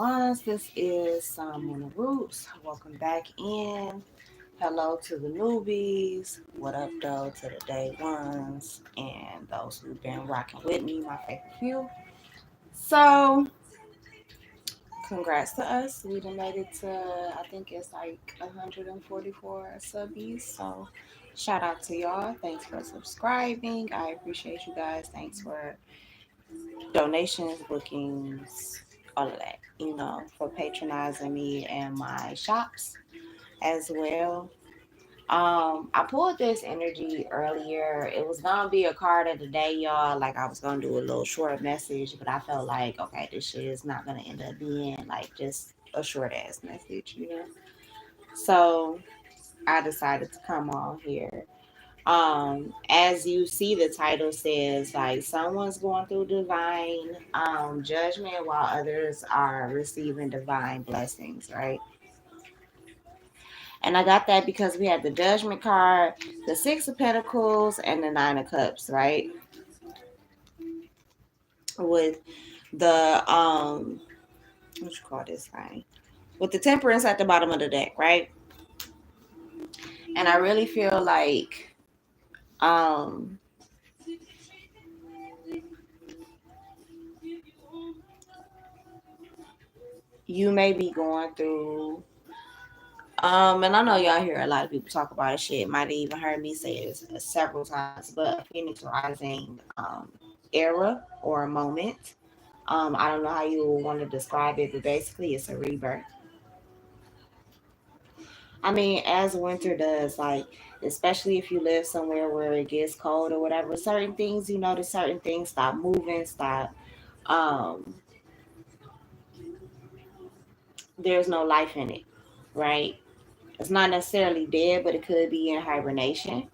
ones. This is Some on the Roots. Welcome back in. Hello to the newbies. What up, though, to the day ones and those who've been rocking with me, my favorite few. So, congrats to us. We done made it to, I think it's like 144 subbies. So, shout out to y'all. Thanks for subscribing. I appreciate you guys. Thanks for donations, bookings, all of that, for patronizing me and my shops as well. I pulled this energy earlier. It was gonna be a card of the day, y'all. Like I was gonna do a little short message, but I felt like, okay, this shit is not gonna end up being like just a short ass message. So I decided to come on here. As you see, the title says like someone's going through divine judgment while others are receiving divine blessings, right? And I got that because we had the judgment card, the Six of Pentacles, and the Nine of Cups, right? With the what you call this thing? With the Temperance at the bottom of the deck, right? And I really feel like um you may be going through and I know y'all hear a lot of people talk about this shit. Might have even heard me say this several times, but a Phoenix Rising era or a moment. I don't know how you would want to describe it, but basically it's a rebirth. I mean, as winter does, like, especially if you live somewhere where it gets cold or whatever, certain things, certain things stop moving, um, there's no life in it, right? It's not necessarily dead, but it could be in hibernation,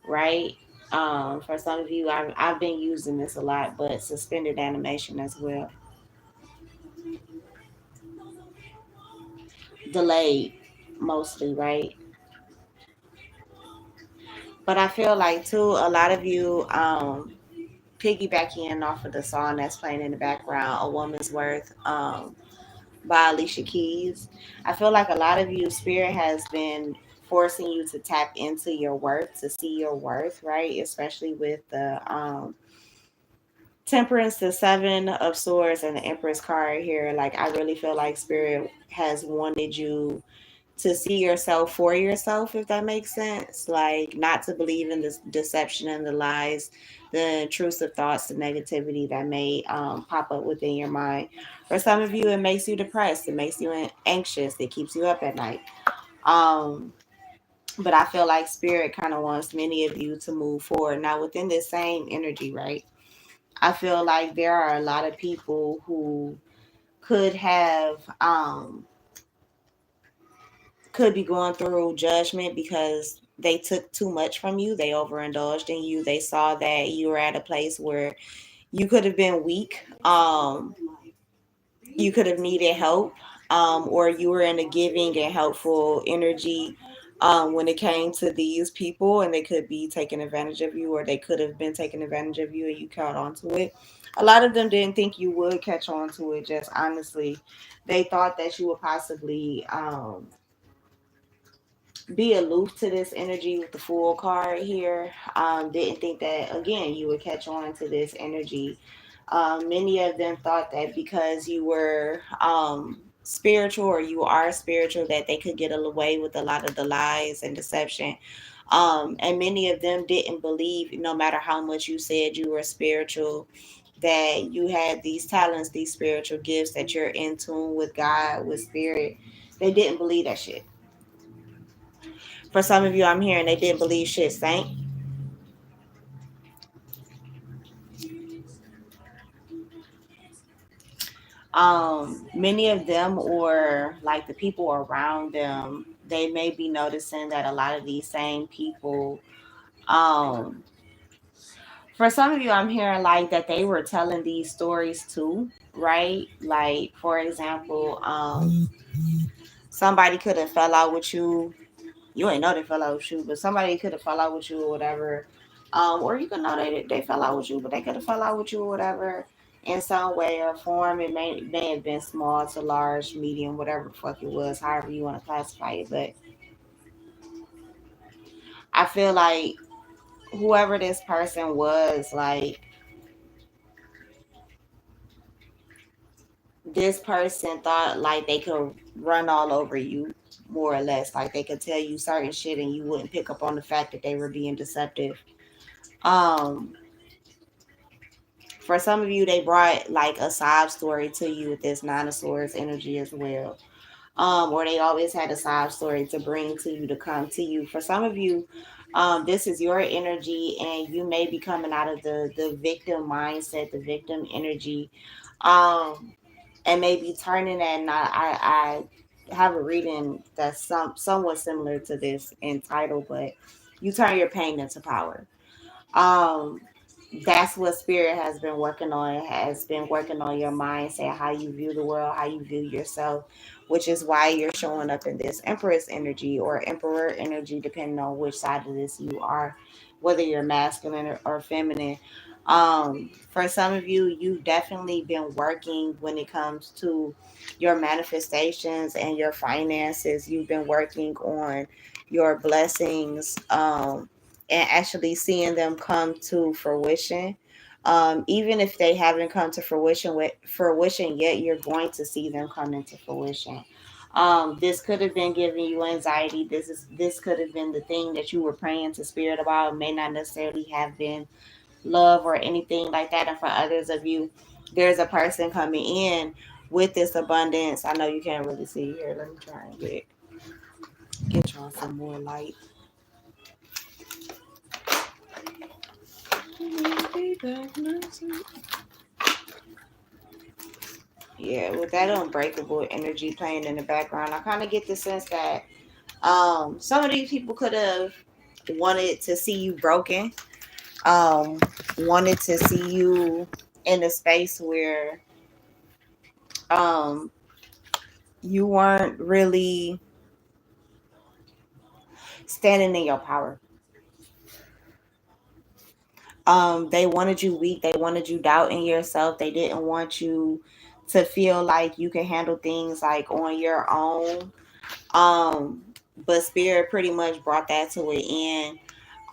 right? For some of you, I've been using this a lot, but suspended animation as well. Delayed, mostly, right? But I feel like, too, a lot of you, piggybacking off of the song that's playing in the background, A Woman's Worth, by Alicia Keys. I feel like a lot of you, Spirit has been forcing you to tap into your worth, to see your worth, right? Especially with the Temperance, the Seven of Swords, and the Empress card here. Like, I really feel like Spirit has wanted you to see yourself for yourself, if that makes sense. Like, not to believe in this deception and the lies, the intrusive thoughts, the negativity that may pop up within your mind. For some of you, it makes you depressed, it makes you anxious, it keeps you up at night. Um, but I feel like Spirit kind of wants many of you to move forward. Now, within this same energy, right? I feel like there are a lot of people who could have could be going through judgment because they took too much from you, they overindulged in you, they saw that you were at a place where you could have been weak, you could have needed help, or you were in a giving and helpful energy when it came to these people, and they could be taking advantage of you, or they could have been taking advantage of you and you caught on to it. A lot of them didn't think you would catch on to it, just honestly. They thought that you would possibly be aloof to this energy with the Fool card here. Didn't think that, again, you would catch on to this energy. Many of them thought that because you were spiritual, or you are spiritual, that they could get away with a lot of the lies and deception. And many of them didn't believe, no matter how much you said you were spiritual, that you had these talents, these spiritual gifts, that you're in tune with God, with spirit. They didn't believe that shit. For some of you, I'm hearing they didn't believe shit sank. Many of them, or like the people around them, they may be noticing that a lot of these same people, um, for some of you, I'm hearing like that they were telling these stories too, right? Like, for example, somebody could have fell out with you. You ain't know they fell out with you, but somebody could have fell out with you or whatever. Or you could know they fell out with you, but they could have fell out with you or whatever. in some way or form. It may have been small to large, medium, whatever the fuck it was, however you want to classify it. But I feel like whoever this person was, like, this person thought like they could run all over you, more or less. Like they could tell you certain shit and you wouldn't pick up on the fact that they were being deceptive. Um, for some of you, they brought like a sob story to you with this Nine of Swords energy as well. Or they always had a sob story to bring to you, to come to you. For some of you, this is your energy, and you may be coming out of the victim mindset, the victim energy, um, and maybe turning that. And I have a reading that's somewhat similar to this in title, but you turn your pain into power. Um, that's what spirit has been working on. It has been working on your mindset, how you view the world, how you view yourself, which is why you're showing up in this Empress energy or Emperor energy, depending on which side of this you are, whether you're masculine or feminine. For some of you, you've definitely been working when it comes to your manifestations and your finances. You've been working on your blessings. And actually seeing them come to fruition. Even if they haven't come to fruition yet, you're going to see them come into fruition. This could have been giving you anxiety. This could have been the thing that you were praying to spirit about. It may not necessarily have been love or anything like that. And for others of you, there's a person coming in with this abundance. I know you can't really see here. Let me try and get y'all some more light. Yeah, with that unbreakable energy playing in the background, I kind of get the sense that some of these people could have wanted to see you broken, um, wanted to see you in a space where um, you weren't really standing in your power. They wanted you weak. They wanted you doubting yourself. They didn't want you to feel like you can handle things like on your own. Um, but spirit pretty much brought that to an end.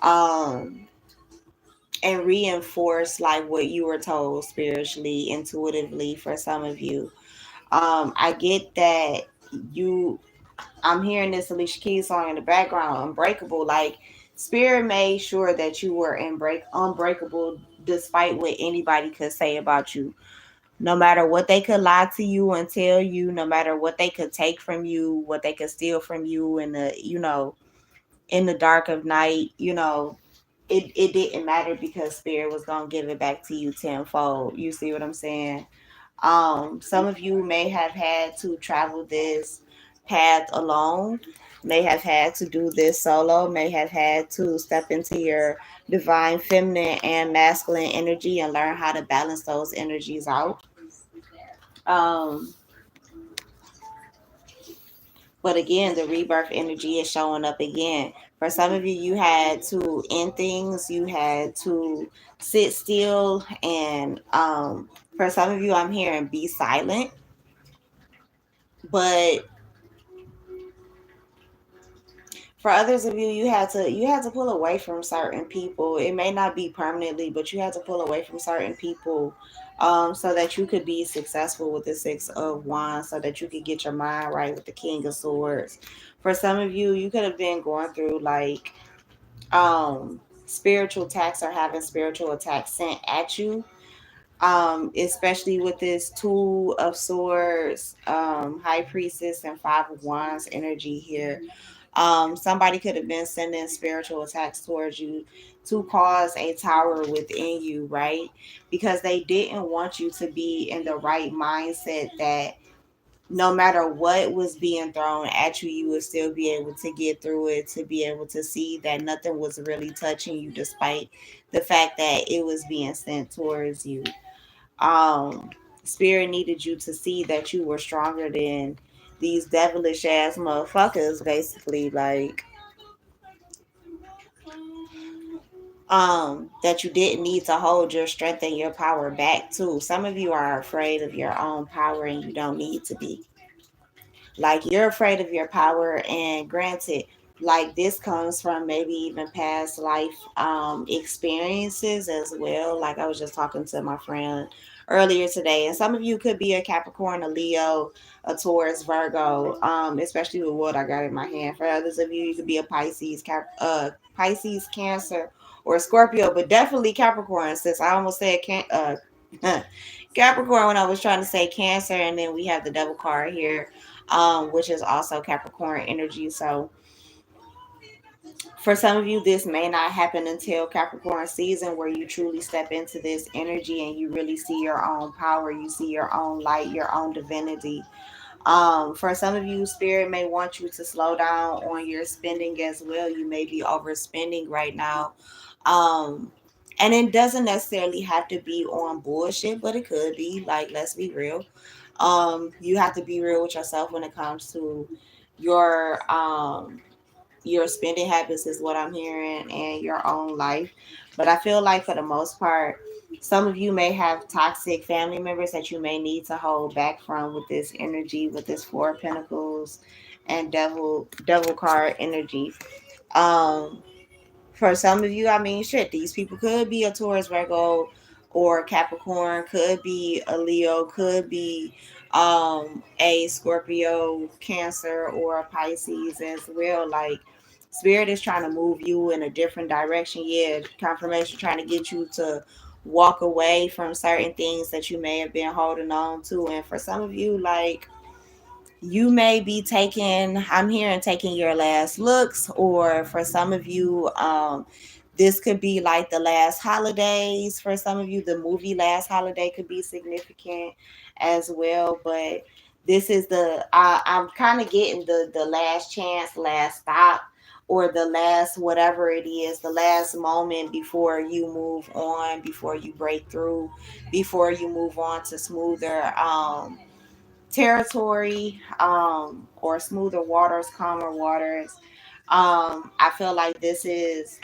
Um, and reinforce like what you were told spiritually, intuitively for some of you. I get that you I'm hearing this Alicia Keys song in the background, Unbreakable. Like spirit made sure that you were unbreakable despite what anybody could say about you. No matter what they could lie to you and tell you, no matter what they could take from you, what they could steal from you in the dark of night, it didn't matter because spirit was gonna give it back to you tenfold. You see what I'm saying? Some of you may have had to travel this path alone, may have had to do this solo, may have had to step into your divine feminine and masculine energy and learn how to balance those energies out. Um, but again, the rebirth energy is showing up again. For some of you, you had to end things, you had to sit still, and for some of you, I'm hearing be silent. But for others of you, you had to pull away from certain people. It may not be permanently, but you had to pull away from certain people, so that you could be successful with the Six of Wands, so that you could get your mind right with the King of Swords. For some of you, you could have been going through like spiritual attacks or having spiritual attacks sent at you. Especially with this Two of Swords, High Priestess, and Five of Wands energy here. Somebody could have been sending spiritual attacks towards you to cause a tower within you, right? Because they didn't want you to be in the right mindset that no matter what was being thrown at you, you would still be able to get through it, to be able to see that nothing was really touching you, despite the fact that it was being sent towards you. Um, Spirit needed you to see that you were stronger than these devilish ass motherfuckers, basically. Like, that you didn't need to hold your strength and your power back too. Some of you are afraid of your own power and you don't need to be. Like you're afraid of your power, and granted, like this comes from maybe even past life experiences as well. Like I was just talking to my friend earlier today, and some of you could be a Capricorn, a Leo, a Taurus, Virgo, especially with what I got in my hand. For others of you, you could be a Pisces, Pisces, Cancer, or Scorpio, but definitely Capricorn. Since I almost said Capricorn when I was trying to say Cancer, and then we have the Devil card here, which is also Capricorn energy. So for some of you, this may not happen until Capricorn season, where you truly step into this energy and you really see your own power, you see your own light, your own divinity. For some of you, spirit may want you to slow down on your spending as well. You may be overspending right now. Um, and it doesn't necessarily have to be on bullshit, but it could be. Like, let's be real. You have to be real with yourself when it comes to your your spending habits, is what I'm hearing, and your own life. But I feel like for the most part, some of you may have toxic family members that you may need to hold back from with this energy, with this Four of Pentacles and Devil card energy. Um, for some of you, I mean, shit, these people could be a Taurus, Virgo, or Capricorn, could be a Leo, could be a Scorpio, Cancer, or a Pisces as well. Like, spirit is trying to move you in a different direction. Yeah, confirmation trying to get you to walk away from certain things that you may have been holding on to. And for some of you, like, you may be taking, I'm hearing taking your last looks, or for some of you, this could be like the last holidays. For some of you, the movie Last Holiday could be significant as well. But this is I'm kind of getting the last chance, last stop, or the last whatever it is, the last moment before you move on, before you break through, before you move on to smoother territory, or smoother waters, calmer waters. I feel like this is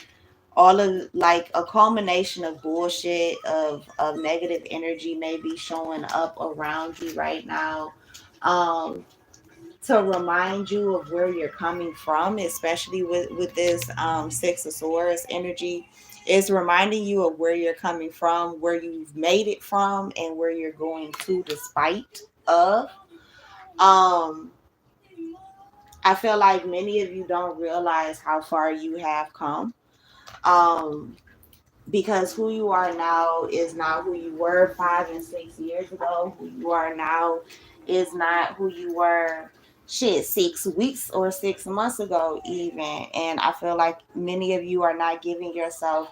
all of like a culmination of bullshit, of negative energy may be showing up around you right now, to remind you of where you're coming from, especially with this Six of Swords energy. It's reminding you of where you're coming from, where you've made it from, and where you're going to despite of. um I feel like many of you don't realize how far you have come. Um, because who you are now is not who you were 5 and 6 years ago. Who you are now is not who you were, shit, 6 weeks or 6 months ago, even. And I feel like many of you are not giving yourself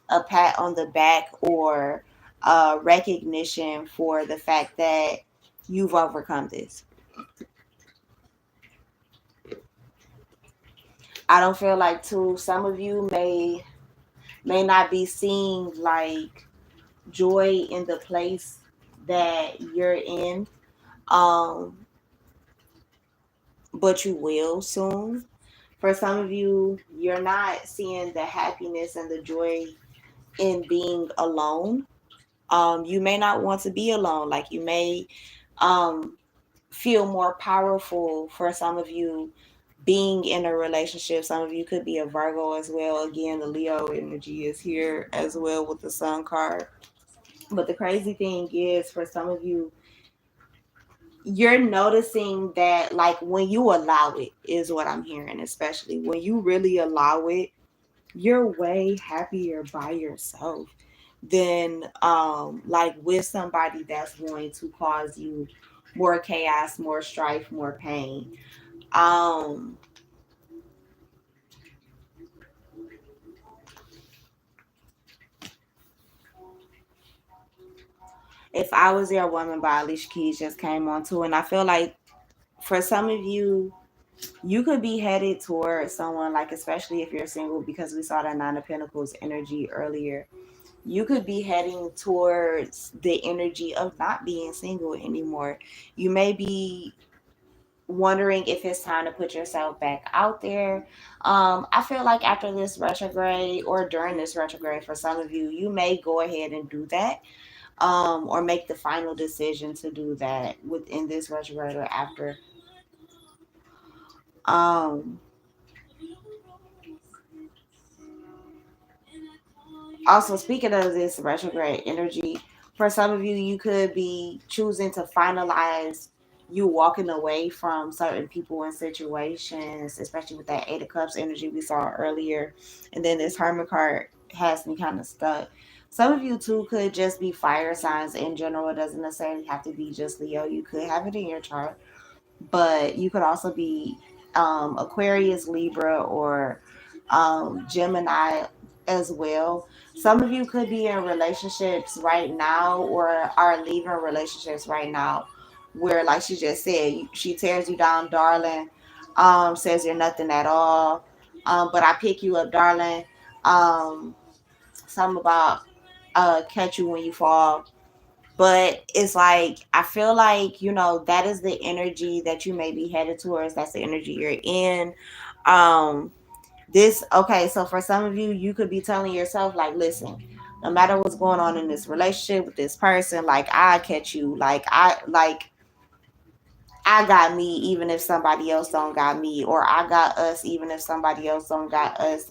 a pat on the back, or recognition for the fact that you've overcome this. I don't feel like, too, some of you may not be seeing like joy in the place that you're in, um but you will soon. For some of you, you're not seeing the happiness and the joy in being alone. You may not want to be alone. Like, you may um feel more powerful, for some of you, being in a relationship. Some of you could be a Virgo as well. Again, the Leo energy is here as well with the Sun card. But the crazy thing is, for some of you, you're noticing that, like, when you allow it, is what I'm hearing, especially when you really allow it, you're way happier by yourself than like with somebody that's going to cause you more chaos, more strife, more pain. Um if I Was Your Woman by Alicia Keys just came on too, and I feel like for some of you, you could be headed towards someone, like, especially if you're single, because we saw that Nine of Pentacles energy earlier. You could be heading towards the energy of not being single anymore. You may be wondering if it's time to put yourself back out there. I feel like after this retrograde or during this retrograde, for some of you, you may go ahead and do that, or make the final decision to do that within this retrograde or after. Um, Also, speaking of this retrograde energy, for some of you, you could be choosing to finalize you walking away from certain people and situations, especially with that Eight of Cups energy we saw earlier. And then this Hermit card has me kind of stuck. Some of you, too, could just be fire signs in general. It doesn't necessarily have to be just Leo. You could have it in your chart, but you could also be Aquarius, Libra, or Gemini as well. Some of you could be in relationships right now or are leaving relationships right now where, like she just said, she tears you down, darling, says you're nothing at all, but I pick you up, darling. Um, Something about catch you when you fall, but it's like I feel like, that is the energy that you may be headed towards. That's the energy you're in. um this Okay, so for some of you, you could be telling yourself, like, listen, no matter what's going on in this relationship with this person, like, I catch you, I got me even if somebody else don't got me, or I got us even if somebody else don't got us.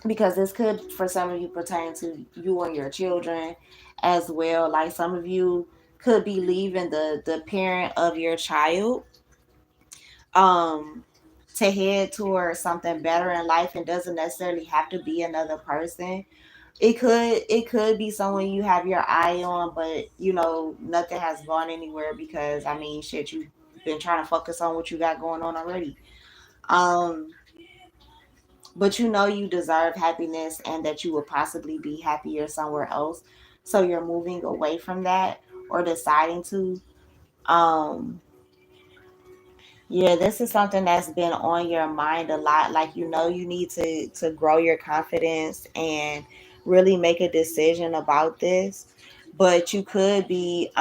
Because this could, for some of you, pertain to you and your children as well. Like, some of you could be leaving the parent of your child, um to head towards something better in life, and doesn't necessarily have to be another person. It could be someone you have your eye on, but nothing has gone anywhere because, I mean, shit, you've been trying to focus on what you got going on already. um but you deserve happiness and that you would possibly be happier somewhere else. So you're moving away from that, or deciding to. Um, yeah, this is something that's been on your mind a lot. Like, you need to grow your confidence and really make a decision about this. But you could be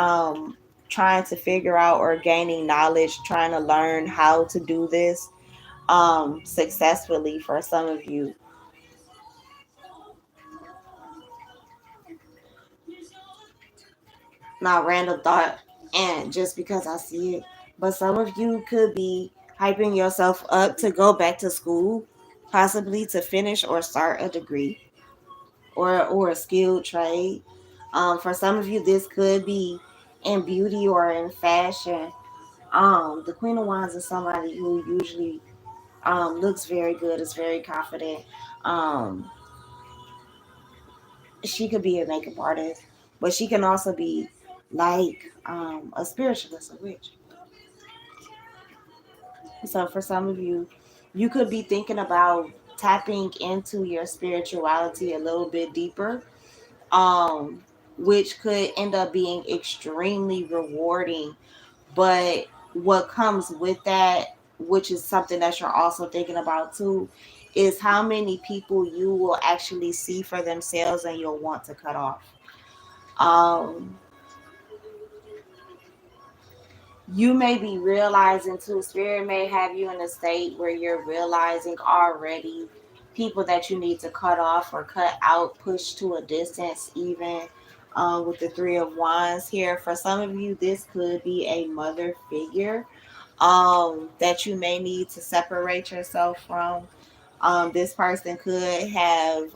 trying to figure out or gaining knowledge, trying to learn how to do this successfully for some of you. Not random thought, and just because I see it. But some of you could be hyping yourself up to go back to school, possibly to finish or start a degree, or a skilled trade. For some of you, this could be in beauty or in fashion. The Queen of Wands is somebody who usually looks very good, is very confident. Um, she could be a makeup artist, but she can also be like a spiritualist, a witch. So for some of you, you could be thinking about tapping into your spirituality a little bit deeper, um, which could end up being extremely rewarding. But what comes with that, which is something that you're also thinking about too, is how many people you will actually see for themselves and you'll want to cut off. Um, you may be realizing too, spirit may have you in a state where you're realizing already people that you need to cut off or cut out, push to a distance, even with the Three of Wands here. For some of you, this could be a mother figure that you may need to separate yourself from. This person could have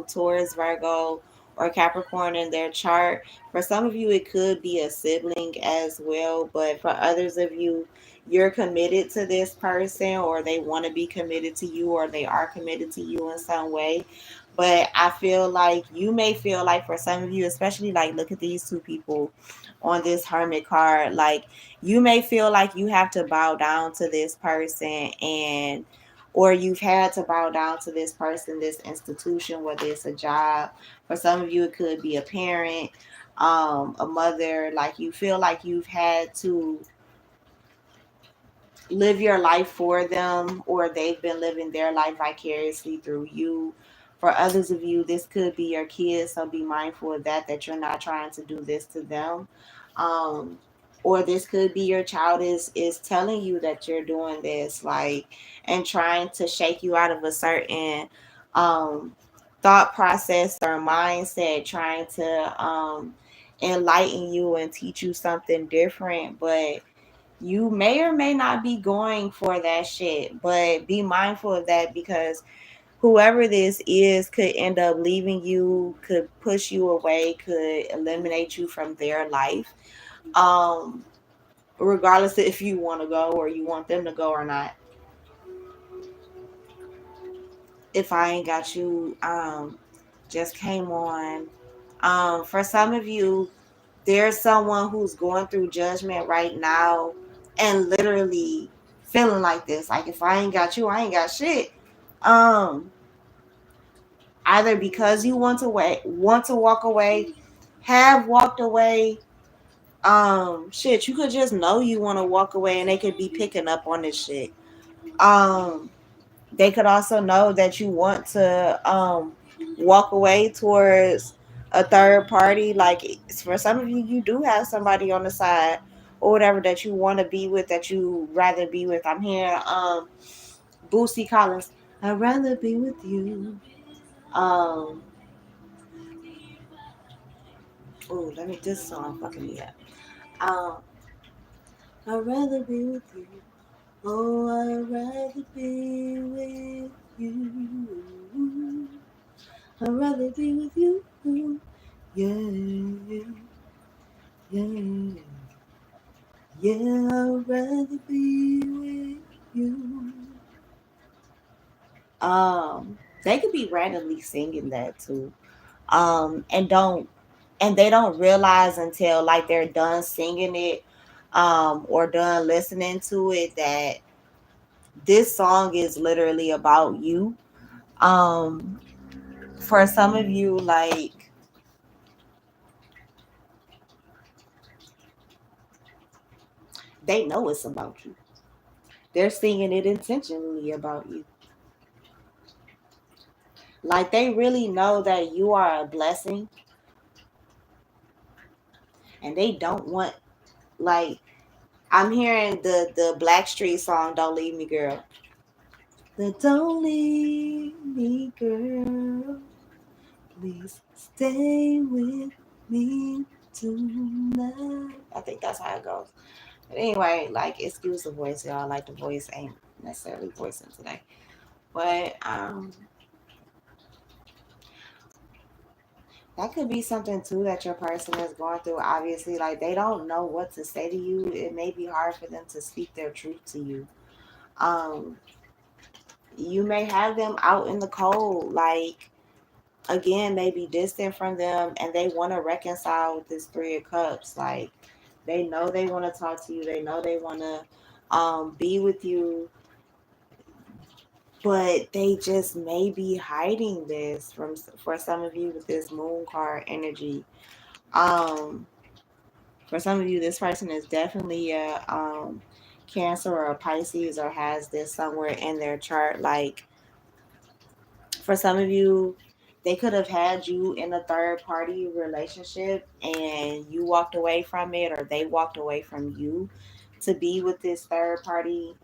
Taurus, Virgo, or Capricorn in their chart. For some of you, it could be a sibling as well, but for others of you, you're committed to this person, or they want to be committed to you, or they are committed to you in some way. But I feel like you may feel like, for some of you, especially, like, look at these two people on this Hermit card. Like, you may feel like you have to bow down to this person, and or you've had to bow down to this person, this institution, whether it's a job. For some of you, it could be a parent, a mother. Like, you feel like you've had to live your life for them, or they've been living their life vicariously through you. For others of you, this could be your kids, so be mindful of that, that you're not trying to do this to them. Um, or this could be your child is telling you that you're doing this, like, and trying to shake you out of a certain um thought process or mindset, trying to enlighten you and teach you something different. But you may or may not be going for that shit, but be mindful of that, because whoever this is could end up leaving you, could push you away, could eliminate you from their life. um Regardless of if you want to go or you want them to go or not. If I ain't got you, just came on. For some of you, there's someone who's going through judgment right now and literally feeling like this. Like, if I ain't got you, I ain't got shit. Um, Either because you want to walk away, have walked away. Shit, you could just know you want to walk away and they could be picking up on this shit. Um, they could also know that you want to walk away towards a third party. Like, for some of you, you do have somebody on the side or whatever that you want to be with, that you rather be with. I'm hearing Boosie Collins, I'd rather be with you. um oh, let me, this song fucking me up. I'd rather be with you. Oh, I'd rather be with you. I'd rather be with you. Yeah, yeah, yeah. I'd rather be with you. They could be randomly singing that too. And don't, and they don't realize until like they're done singing it, or done listening to it, that this song is literally about you. Um, for some of you, like, they know it's about you. They're singing it intentionally about you. Like, they really know that you are a blessing, and they don't want, like, I'm hearing the Blackstreet song "Don't Leave Me, Girl." The "Don't Leave Me, Girl, please stay with me tonight." I think that's how it goes. But anyway, like, excuse the voice, y'all. Like, the voice ain't necessarily voicing today. But that could be something too that your person is going through. Obviously, like, they don't know what to say to you. It may be hard for them to speak their truth to you. Um, you may have them out in the cold, like, again, maybe distant from them, and they want to reconcile with this Three of Cups. Like, they know they want to talk to you. They know they want to be with you, but they just may be hiding this from, for some of you, with this Moon card energy. Um, for some of you, this person is definitely a Cancer or a Pisces, or has this somewhere in their chart. Like, for some of you, they could have had you in a third party relationship and you walked away from it, or they walked away from you to be with this third party.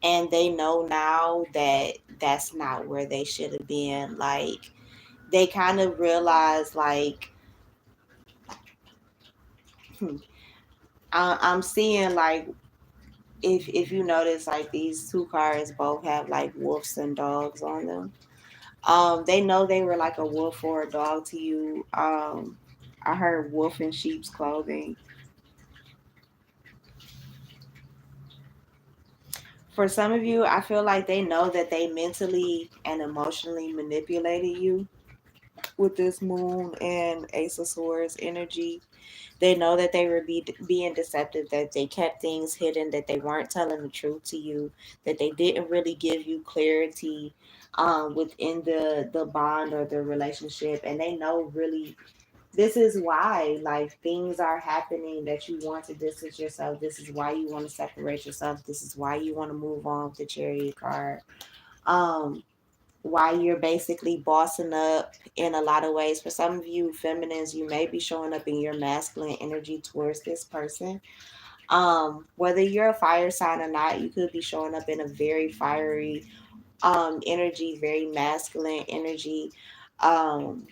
And they know now that that's not where they should have been. Like, they kind of realize, like, I'm seeing, like, if you notice, like, these two cards both have like wolves and dogs on them. They know they were like a wolf or a dog to you. I heard wolf in sheep's clothing. For some of you, I feel like they know that they mentally and emotionally manipulated you with this Moon and Ace of Swords energy. They know that they were being deceptive, that they kept things hidden, that they weren't telling the truth to you, that they didn't really give you clarity within the bond or the relationship. And they know, really, this is why, like, things are happening, that you want to distance yourself. This is why you want to separate yourself. This is why you want to move on with the Chariot card. Um, why you're basically bossing up in a lot of ways. For some of you feminines, you may be showing up in your masculine energy towards this person. Whether you're a fire sign or not, you could be showing up in a very fiery energy, very masculine energy.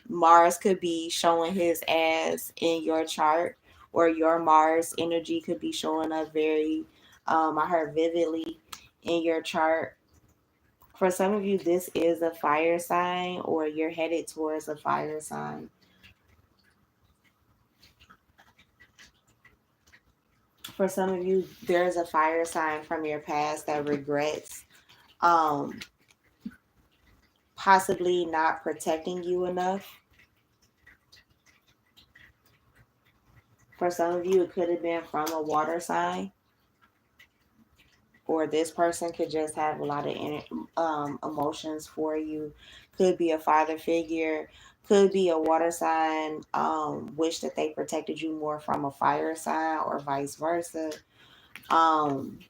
Mars could be showing his ass in your chart, or your Mars energy could be showing up very I heard vividly in your chart. For some of you, this is a fire sign, or you're headed towards a fire sign. For some of you, there's a fire sign from your past that regrets um, possibly not protecting you enough. For some of you, it could have been from a water sign, or this person could just have a lot of emotions for you. Could be a father figure, could be a water sign, wish that they protected you more from a fire sign, or vice versa. Um,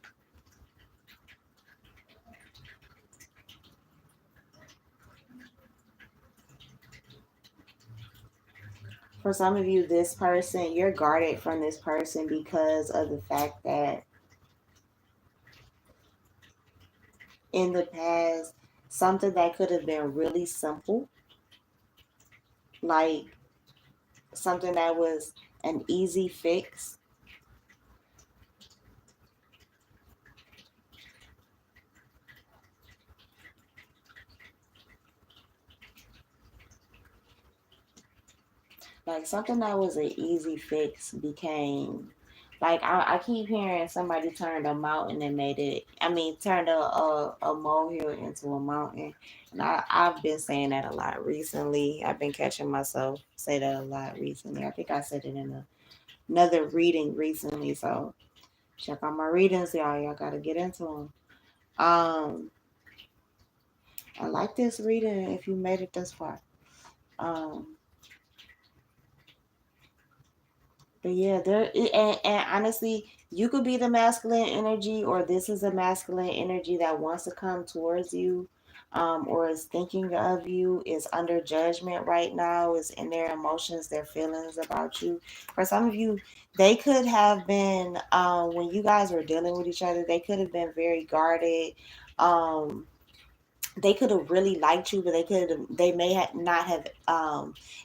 for some of you, this person, you're guarded from this person because of the fact that in the past, something that could have been really simple, like something that was an easy fix, like something that was an easy fix became like I keep hearing somebody turned a mountain and made it. I mean, turned a molehill into a mountain, and I've been saying that a lot recently. I've been catching myself say that a lot recently. I think I said it in another reading recently. So check out my readings, y'all. Y'all gotta get into them. I like this reading. If you made it this far, um, but yeah, and honestly, you could be the masculine energy, or this is a masculine energy that wants to come towards you, or is thinking of you, is under judgment right now, is in their emotions, their feelings about you. For some of you, they could have been, when you guys were dealing with each other, they could have been very guarded. Um, they could have really liked you, but they may have not have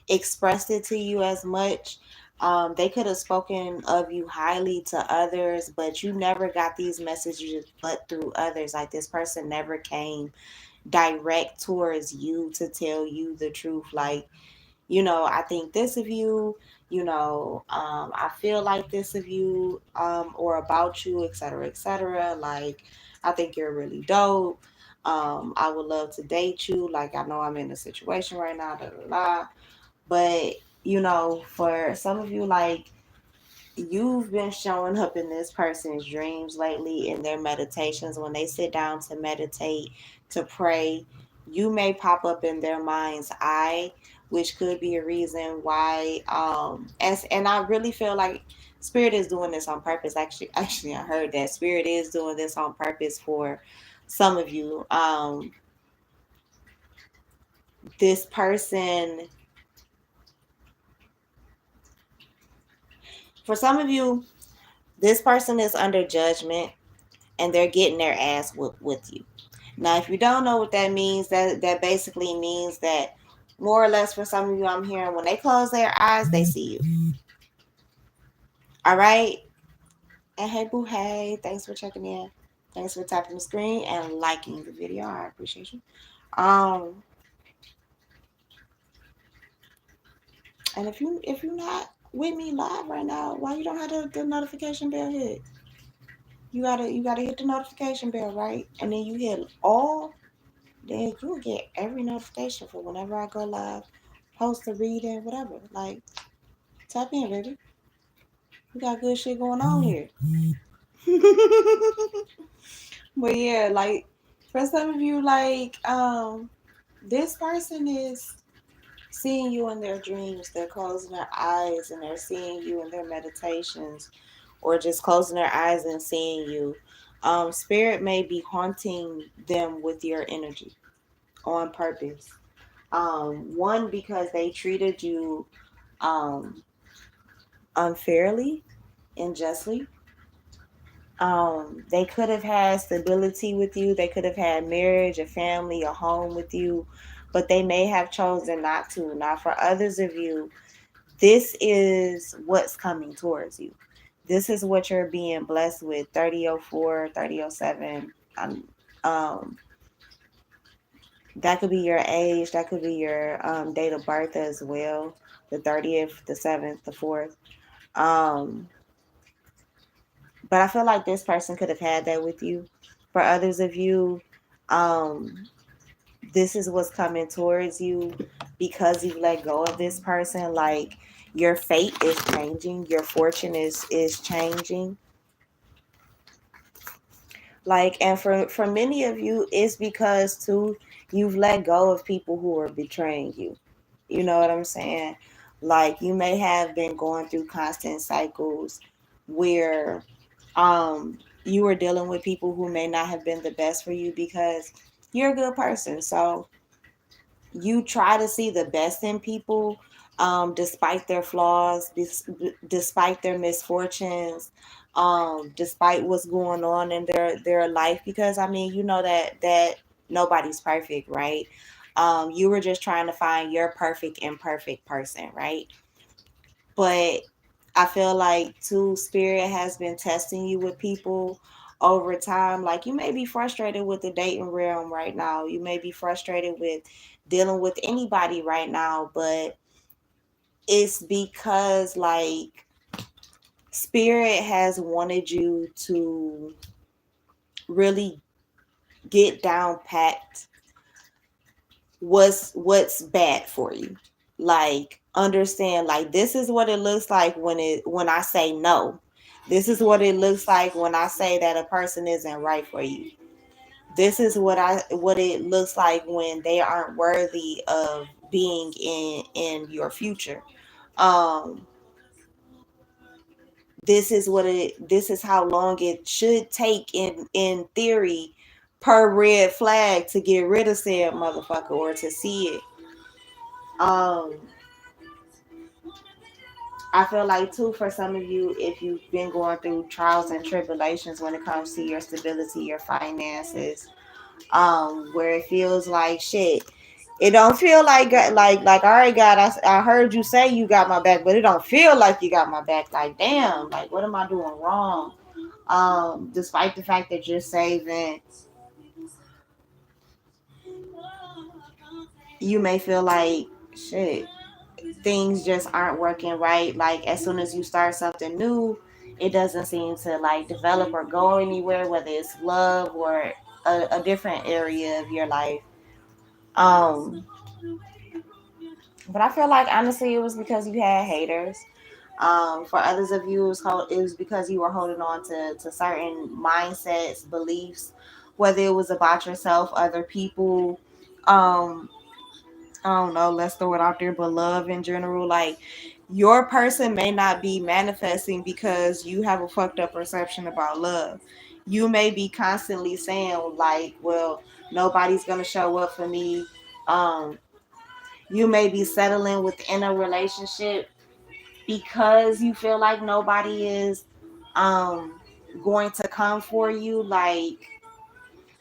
expressed it to you as much. They could have spoken of you highly to others, but you never got these messages but through others. Like this person never came direct towards you to tell you the truth. Like, I think this of you, I feel like this of you, or about you, etc., etc. Like, I think you're really dope. I would love to date you. Like, I know I'm in a situation right now, da da da. But, for some of you, like, you've been showing up in this person's dreams lately, in their meditations. When they sit down to meditate, to pray, you may pop up in their mind's eye, which could be a reason why. And I really feel like spirit is doing this on purpose. Actually, I heard that spirit is doing this on purpose for some of you. This person, for some of you, this person is under judgment, and they're getting their ass whooped with you. Now, if you don't know what that means, that basically means that, more or less, for some of you, I'm hearing when they close their eyes, they see you. All right. And hey, boo, hey, thanks for checking in. Thanks for tapping the screen and liking the video. I appreciate you. Um, and if you're not with me live right now, why you don't have the notification bell hit? You gotta hit the notification bell, right? And then you hit all, then you'll get every notification for whenever I go live, post a reading, whatever. Like, tap in, baby. We got good shit going on here. But yeah, like for some of you, like this person is seeing you in their dreams. They're closing their eyes and they're seeing you in their meditations, or just closing their eyes and seeing you. Spirit may be haunting them with your energy. on purpose. One, because they treated you um, unfairly, unjustly. They could have had stability with you. They could have had marriage, a family, a home with you, but they may have chosen not to. Now, for others of you, this is what's coming towards you. This is what you're being blessed with. 3004, 3007. Um, um, that could be your age. That could be your date of birth as well. The 30th, the 7th, the 4th. Um, but I feel like this person could have had that with you. For others of you, um, this is what's coming towards you because you let go of this person. Like your fate is changing, your fortune is changing. Like, and for many of you, it's because too you've let go of people who are betraying you. You know what I'm saying? Like you may have been going through constant cycles where you were dealing with people who may not have been the best for you because you're a good person. So you try to see the best in people, despite their flaws, despite their misfortunes, despite what's going on in their life. Because I mean, you know that nobody's perfect, right? You were just trying to find your perfect imperfect person, right? But I feel like too, spirit has been testing you with people over time. Like you may be frustrated with the dating realm right now. You may be frustrated with dealing with anybody right now, but it's because like spirit has wanted you to really get down packed what's bad for you. Like understand like this is what it looks like when I say no. This is what it looks like when I say that a person isn't right for you. This is what it looks like when they aren't worthy of being in your future. Um this is how long it should take in theory per red flag to get rid of said motherfucker or to see it. Um I feel like too for some of you, if you've been going through trials and tribulations when it comes to your stability, your finances, where it feels like shit. It don't feel like all right, God, I heard you say you got my back, but it don't feel like you got my back. Like damn, like what am I doing wrong? Despite the fact that you're saving, you may feel like shit. Things just aren't working right. Like as soon as you start something new, it doesn't seem to like develop or go anywhere, whether it's love or a different area of your life. Um, but I feel like honestly, it was because you had haters. For others of you, it was because you were holding on to certain mindsets, beliefs, whether it was about yourself, other people. Um, I don't know, let's throw it out there, but love in general, like your person may not be manifesting because you have a fucked up perception about love. You may be constantly saying, like, well, nobody's gonna show up for me. Um, you may be settling within a relationship because you feel like nobody is um going to come for you. Like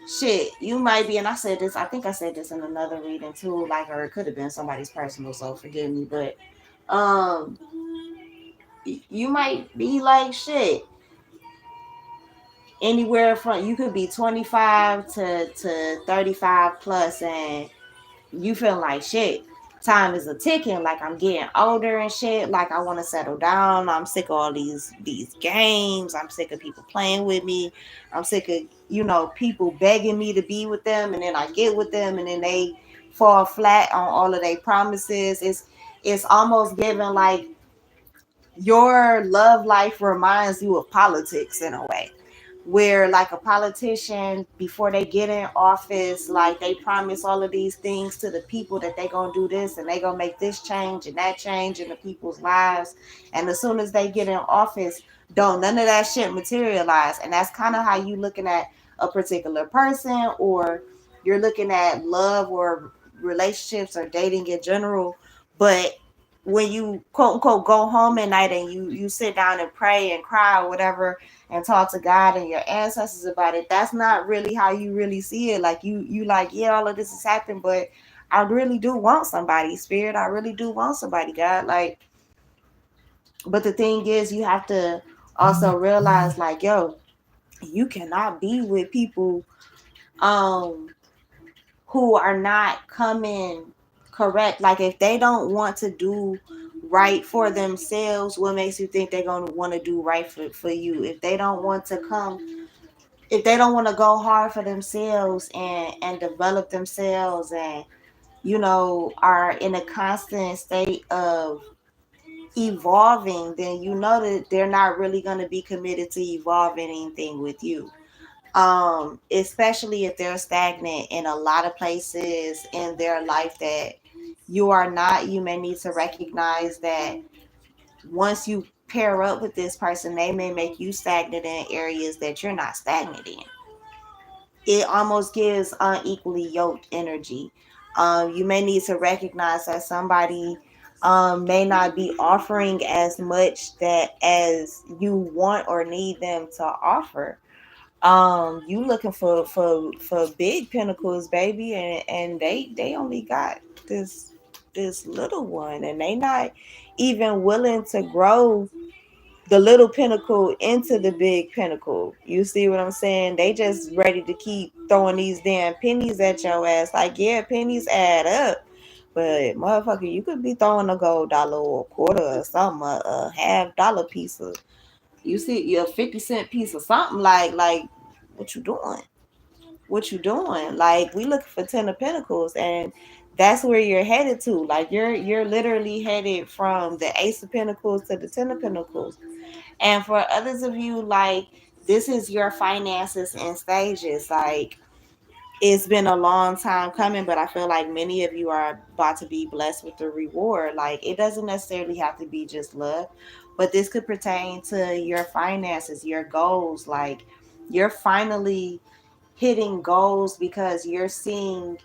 shit, you might be, and I said this, I think I said this in another reading too, like, or it could have been somebody's personal, so forgive me, but um, you might be like, shit, anywhere from, you could be 25 to 35 plus, and you feel like shit. Time is a ticking. Like I'm getting older and shit. Like I want to settle down. I'm sick of all these games. I'm sick of people playing with me. I'm sick of people begging me to be with them, and then I get with them, and then they fall flat on all of their promises. It's almost given like your love life reminds you of politics in a way, where like a politician before they get in office, like they promise all of these things to the people that they gonna do this and they gonna make this change and that change in the people's lives, and as soon as they get in office, don't none of that shit materialize. And that's kind of how you looking at a particular person, or you're looking at love or relationships or dating in general. But when you quote unquote go home at night and you sit down and pray and cry or whatever and talk to God and your ancestors about it, that's not really how you really see it. Like you like, yeah, all of this has happened, but I really do want somebody, spirit. I really do want somebody, God. Like, but the thing is, you have to also realize, like, yo, you cannot be with people um who are not coming correct. Like, if they don't want to do right for themselves, what makes you think they're going to want to do right for you? If they don't want to come, if they don't want to go hard for themselves and develop themselves, and are in a constant state of evolving, then you know that they're not really going to be committed to evolving anything with you. Especially if they're stagnant in a lot of places in their life that you are not. You may need to recognize that once you pair up with this person, they may make you stagnant in areas that you're not stagnant in. It almost gives unequally yoked energy. You may need to recognize that somebody may not be offering as much that as you want or need them to offer. You looking for big pinnacles, baby, and they only got this little one, and they not even willing to grow the little pinnacle into the big pinnacle. You see what I'm saying? They just ready to keep throwing these damn pennies at your ass. Like, yeah, pennies add up. But motherfucker, you could be throwing a gold dollar or a quarter or something, a $half piece of, you see, your 50 cent piece of something. Like, what you doing? What you doing? Like, we looking for 10 of pentacles, and that's where you're headed to. Like, you're literally headed from the ace of pentacles to the 10 of pentacles. And for others of you, like, this is your finances in stages. Like, it's been a long time coming, but I feel like many of you are about to be blessed with the reward. Like, it doesn't necessarily have to be just love, but this could pertain to your finances, your goals. Like, you're finally hitting goals because you're seeing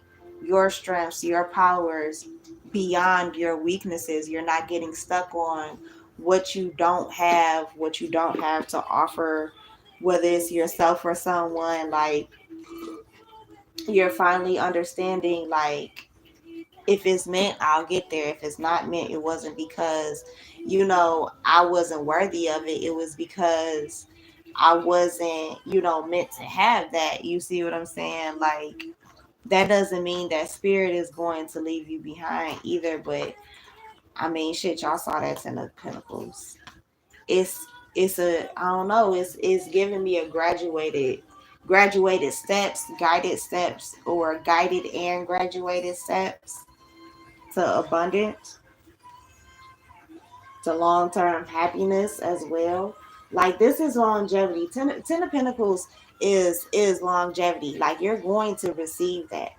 your strengths, your powers beyond your weaknesses. You're not getting stuck on what you don't have to offer, whether it's yourself or someone. Like, you're finally understanding, like, if it's meant, I'll get there. If it's not meant, it wasn't because I wasn't worthy of it. It was because I wasn't meant to have that. You see what I'm saying? Like, that doesn't mean that spirit is going to leave you behind either. But I mean, shit, y'all saw that 10 of Pentacles. It's a, I don't know, it's giving me a graduated steps, guided steps, or guided and graduated steps to abundance, to long-term happiness as well. Like, this is longevity. Ten of Pentacles is longevity. Like, you're going to receive that.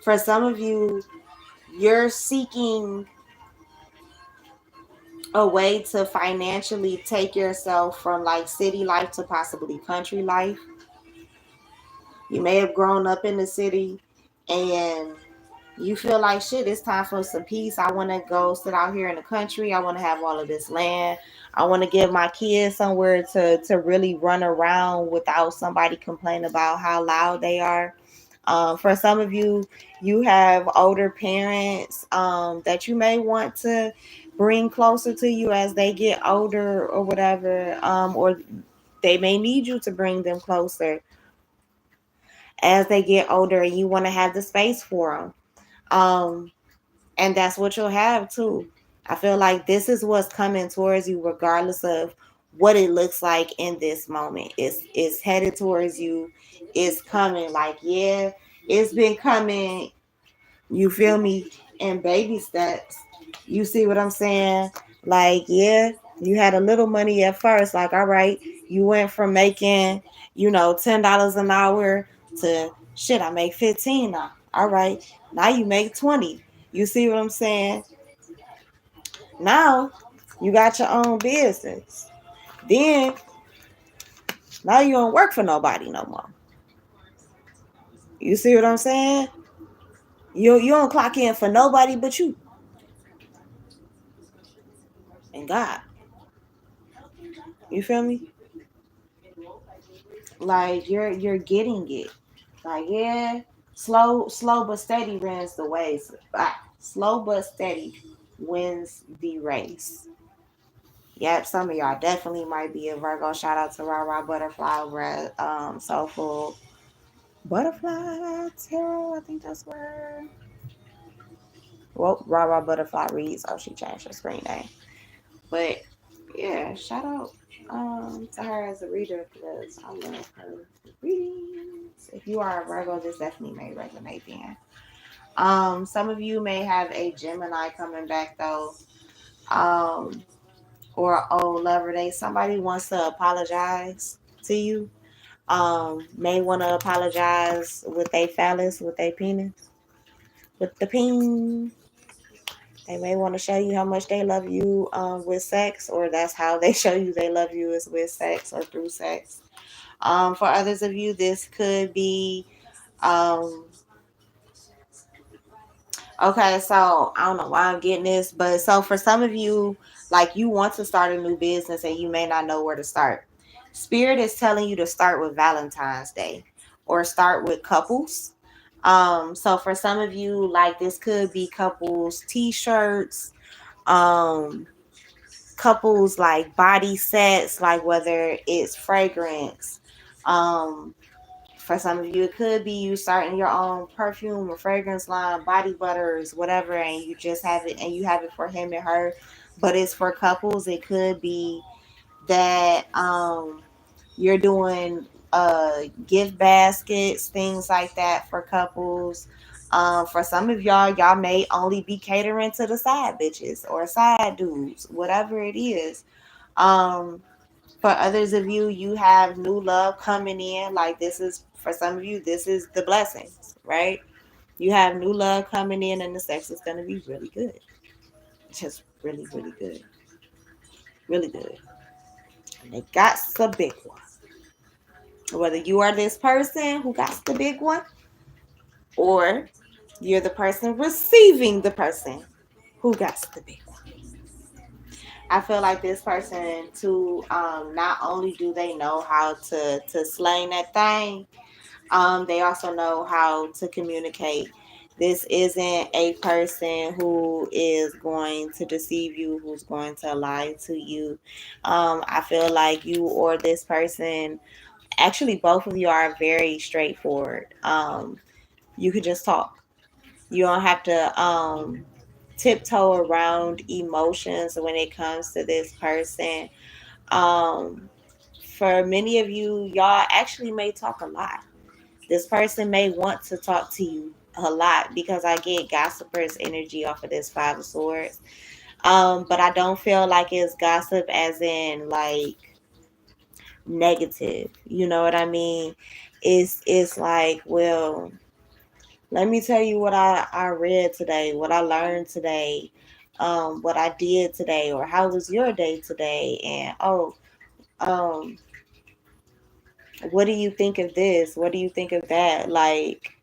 For some of you, you're seeking a way to financially take yourself from, like, city life to possibly country life. You may have grown up in the city and you feel like, shit, it's time for some peace. I want to go sit out here in the country. I want to have all of this land. I want to give my kids somewhere to really run around without somebody complaining about how loud they are. For some of you, you have older parents that you may want to bring closer to you as they get older or whatever, or they may need you to bring them closer as they get older, and you want to have the space for them. And that's what you'll have too. I feel like this is what's coming towards you, regardless of what it looks like in this moment. It's headed towards you. It's coming. Like, yeah, it's been coming. You feel me? In baby steps. You see what I'm saying? Like, yeah, you had a little money at first. Like, all right, you went from making, $10 an hour to, shit, I make 15 now. All right, now you make 20. You see what I'm saying? Now you got your own business. Then now you don't work for nobody no more. You see what I'm saying? You don't clock in for nobody but you and God. You feel me? Like you're getting it. Like yeah, slow but steady wins the ways. Slow but steady wins the race. Yep, some of y'all definitely might be a Virgo. Shout out to Rara Butterfly, Soulful Butterfly Tarot. I think that's where. Well, Rara Butterfly reads. Oh, she changed her screen name. But yeah, shout out to her as a reader because I love her readings. If you are a Virgo, this definitely may resonate then. Some of you may have a Gemini coming back though. Um, or old lover day. Somebody wants to apologize to you. May want to apologize with a phallus, with a penis, with the peen. They may want to show you how much they love you with sex, or that's how they show you they love you is with sex or through sex. For others of you, this could be um, okay. So I don't know why I'm getting this, but so for some of you, like you want to start a new business and you may not know where to start. Spirit is telling you to start with Valentine's Day or start with couples. So for some of you, like this could be couples t-shirts, um, couples like body sets, like whether it's fragrance. Um, for some of you, it could be you starting your own perfume or fragrance line, body butters, whatever, and you just have it and you have it for him and her. But it's for couples. It could be that you're doing gift baskets, things like that for couples. For some of y'all may only be catering to the side bitches or side dudes, whatever it is. Um, for others of you, you have new love coming in. Like this is for some of you, this is the blessings, right? You have new love coming in, and the sex is gonna be really good. Just really, really good, really good. And they got the big one. Whether you are this person who got the big one, or you're the person receiving the person who got the big one. I feel like this person too. Not only do they know how to slang that thing, they also know how to communicate. This isn't a person who is going to deceive you, who's going to lie to you. I feel like you or this person, actually, both of you are very straightforward. You could just talk. You don't have to tiptoe around emotions when it comes to this person. Um, for many of you, y'all actually may talk a lot. This person may want to talk to you a lot because I get gossipers energy off of this Five of Swords. But I don't feel like it's gossip as in like negative. You know what I mean? It's like, well, let me tell you what I read today, what I learned today, what I did today, or how was your day today? And um, what do you think of this? What do you think of that? Like,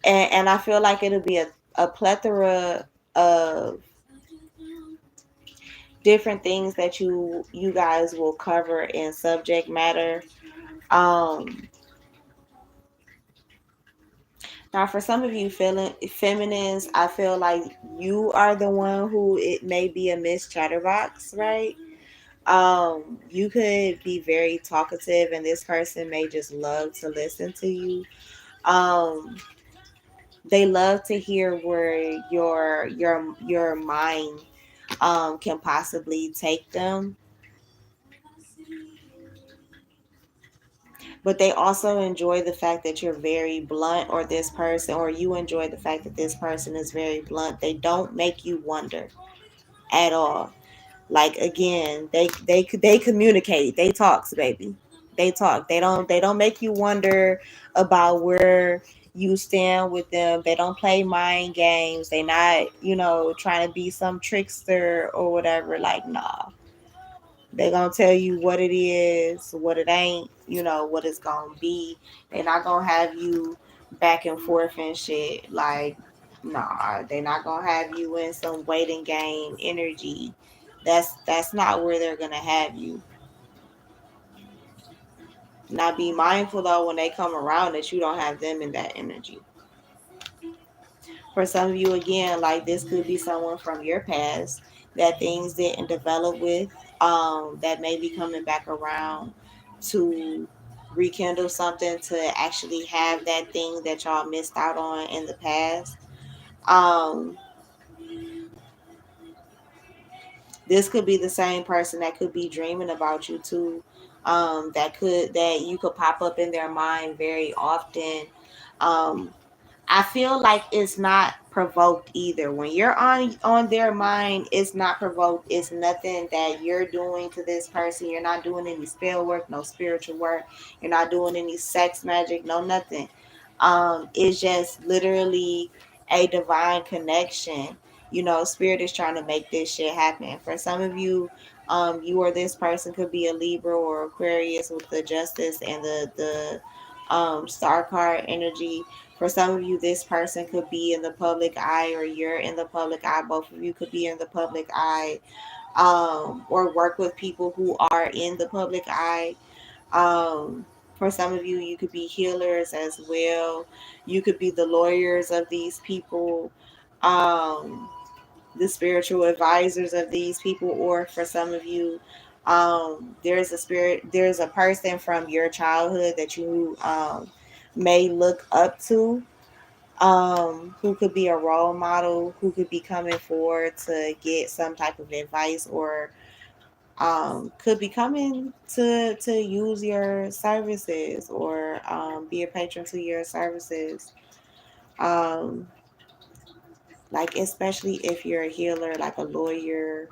and I feel like it'll be a plethora of different things that you guys will cover in subject matter. Um, Now, for some of you feeling feminines, I feel like you are the one who it may be a Miss Chatterbox, right? You could be very talkative, and this person may just love to listen to you. Um, they love to hear where your mind can possibly take them, but they also enjoy the fact that you're very blunt, or this person, or you enjoy the fact that this person is very blunt. They don't make you wonder at all. Like again, they communicate. They talks, baby. They talk. They don't make you wonder about where you stand with them. They don't play mind games. They not, trying to be some trickster or whatever. Like, nah. They gonna tell you what it is, what it ain't, what it's gonna be. They're not gonna have you back and forth and shit. Like, nah, they're not gonna have you in some waiting game energy. That's not where they're gonna have you. Now be mindful though when they come around that you don't have them in that energy. For some of you, again, like this could be someone from your past that things didn't develop with, that may be coming back around to rekindle something to actually have that thing that y'all missed out on in the past. Um, this could be the same person that could be dreaming about you too. That you could pop up in their mind very often. Um, I feel like it's not provoked either. When you're on their mind, it's not provoked. It's nothing that you're doing to this person. You're not doing any spell work, no spiritual work. You're not doing any sex magic, no nothing. It's just literally a divine connection. You know, spirit is trying to make this shit happen. For some of you, you or this person could be a Libra or Aquarius with the Justice and the Star card energy. For some of you, this person could be in the public eye, or you're in the public eye. Both of you could be in the public eye, or work with people who are in the public eye. Um, for some of you, you could be healers as well. You could be the lawyers of these people, um, the spiritual advisors of these people, or for some of you, there's a person from your childhood that you may look up to, who could be a role model, who could be coming forward to get some type of advice, or could be coming to use your services, or be a patron to your services. Um, like especially if you're a healer, like a lawyer,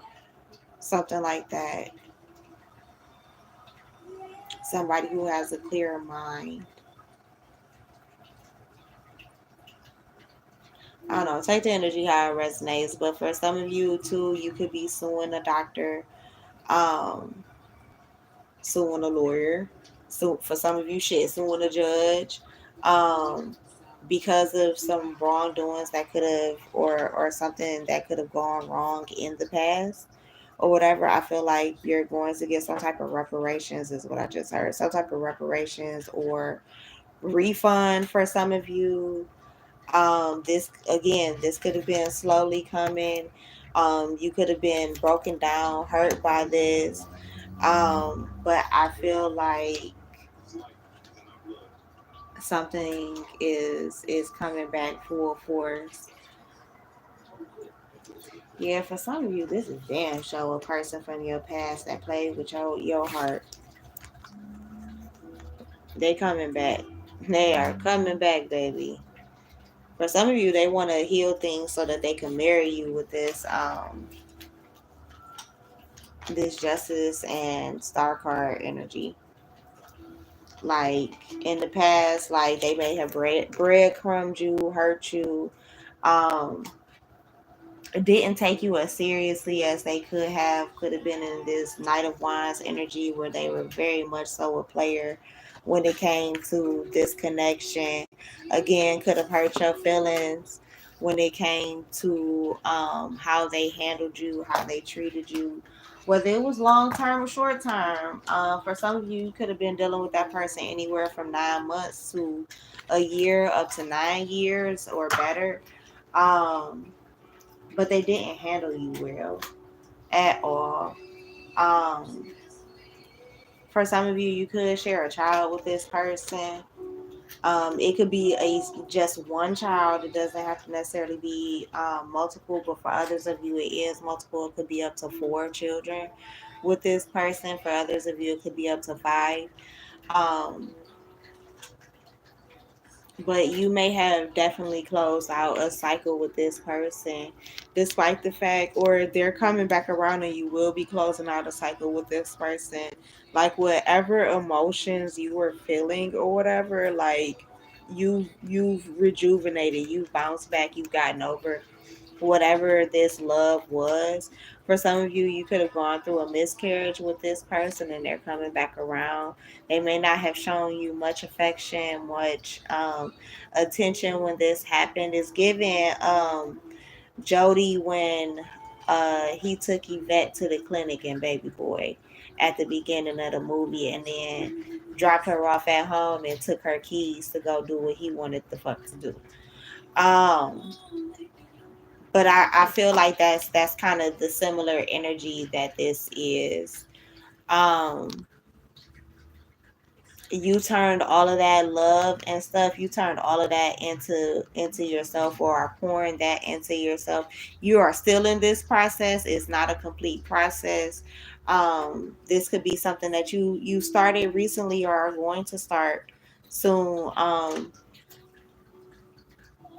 something like that. Somebody who has a clear mind. I don't know. Take the energy how it resonates. But for some of you too, you could be suing a doctor, um, suing a lawyer. So for some of you, shit, suing a judge, um, because of some wrongdoings that could have, or something that could have gone wrong in the past, or whatever. I feel like you're going to get some type of reparations, is what I just heard. Some type of reparations or refund for some of you. This again, this could have been slowly coming. You could have been broken down, hurt by this. But I feel like something is coming back full force. Yeah, for some of you, this is damn show a person from your past that played with your heart. They coming back. They are coming back, baby. For some of you, they want to heal things so that they can marry you with this justice and star card energy. Like in the past, like they may have breadcrumbed you, hurt you, um, didn't take you as seriously as they could have been in this Knight of Wands energy where they were very much so a player when it came to this connection. Again, could have hurt your feelings when it came to how they handled you, how they treated you, whether it was long term or short term. For some of you, you could have been dealing with that person anywhere from 9 months to a year, up to 9 years or better. Um, but they didn't handle you well at all. Um, for some of you, you could share a child with this person. It could be a just one child. It doesn't have to necessarily be multiple, but for others of you, it is multiple. It could be up to 4 children with this person. For others of you, it could be up to 5. Um, but you may have definitely closed out a cycle with this person, despite the fact, or they're coming back around and you will be closing out a cycle with this person. Like whatever emotions you were feeling or whatever, like you've rejuvenated, you've bounced back, you've gotten over whatever this love was. For some of you, you could have gone through a miscarriage with this person and they're coming back around. They may not have shown you much affection, much attention when this happened. It's given Jody when he took Yvette to the clinic and Baby Boy at the beginning of the movie, and then dropped her off at home and took her keys to go do what he wanted the fuck to do. Um, but I feel like that's kind of the similar energy that this is. Um, you turned all of that love and stuff, you turned all of that into yourself, or are pouring that into yourself. You are still in this process. It's not a complete process. This could be something that you started recently or are going to start soon.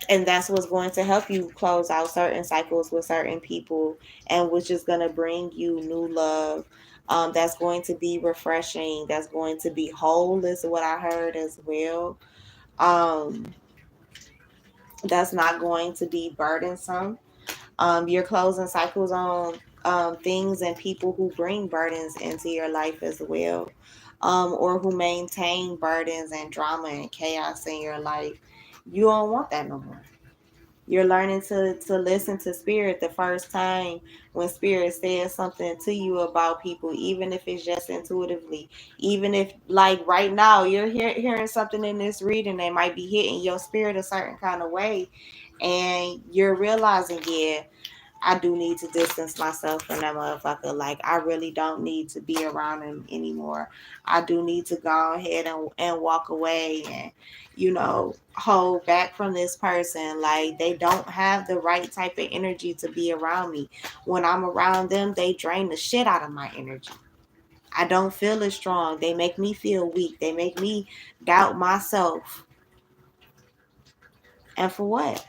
And that's what's going to help you close out certain cycles with certain people, and which is going to bring you new love. That's going to be refreshing, that's going to be whole, is what I heard as well. um, that's not going to be burdensome. You're closing cycles on things and people who bring burdens into your life as well, or who maintain burdens and drama and chaos in your life. You don't want that no more. You're learning to listen to spirit the first time when spirit says something to you about people, even if it's just intuitively. Even if, like right now, you're hearing something in this reading that might be hitting your spirit a certain kind of way, and you're realizing, yeah, I do need to distance myself from that motherfucker. Like, I really don't need to be around him anymore. I do need to go ahead and walk away and, hold back from this person. Like, they don't have the right type of energy to be around me. When I'm around them, they drain the shit out of my energy. I don't feel as strong. They make me feel weak. They make me doubt myself. And for what?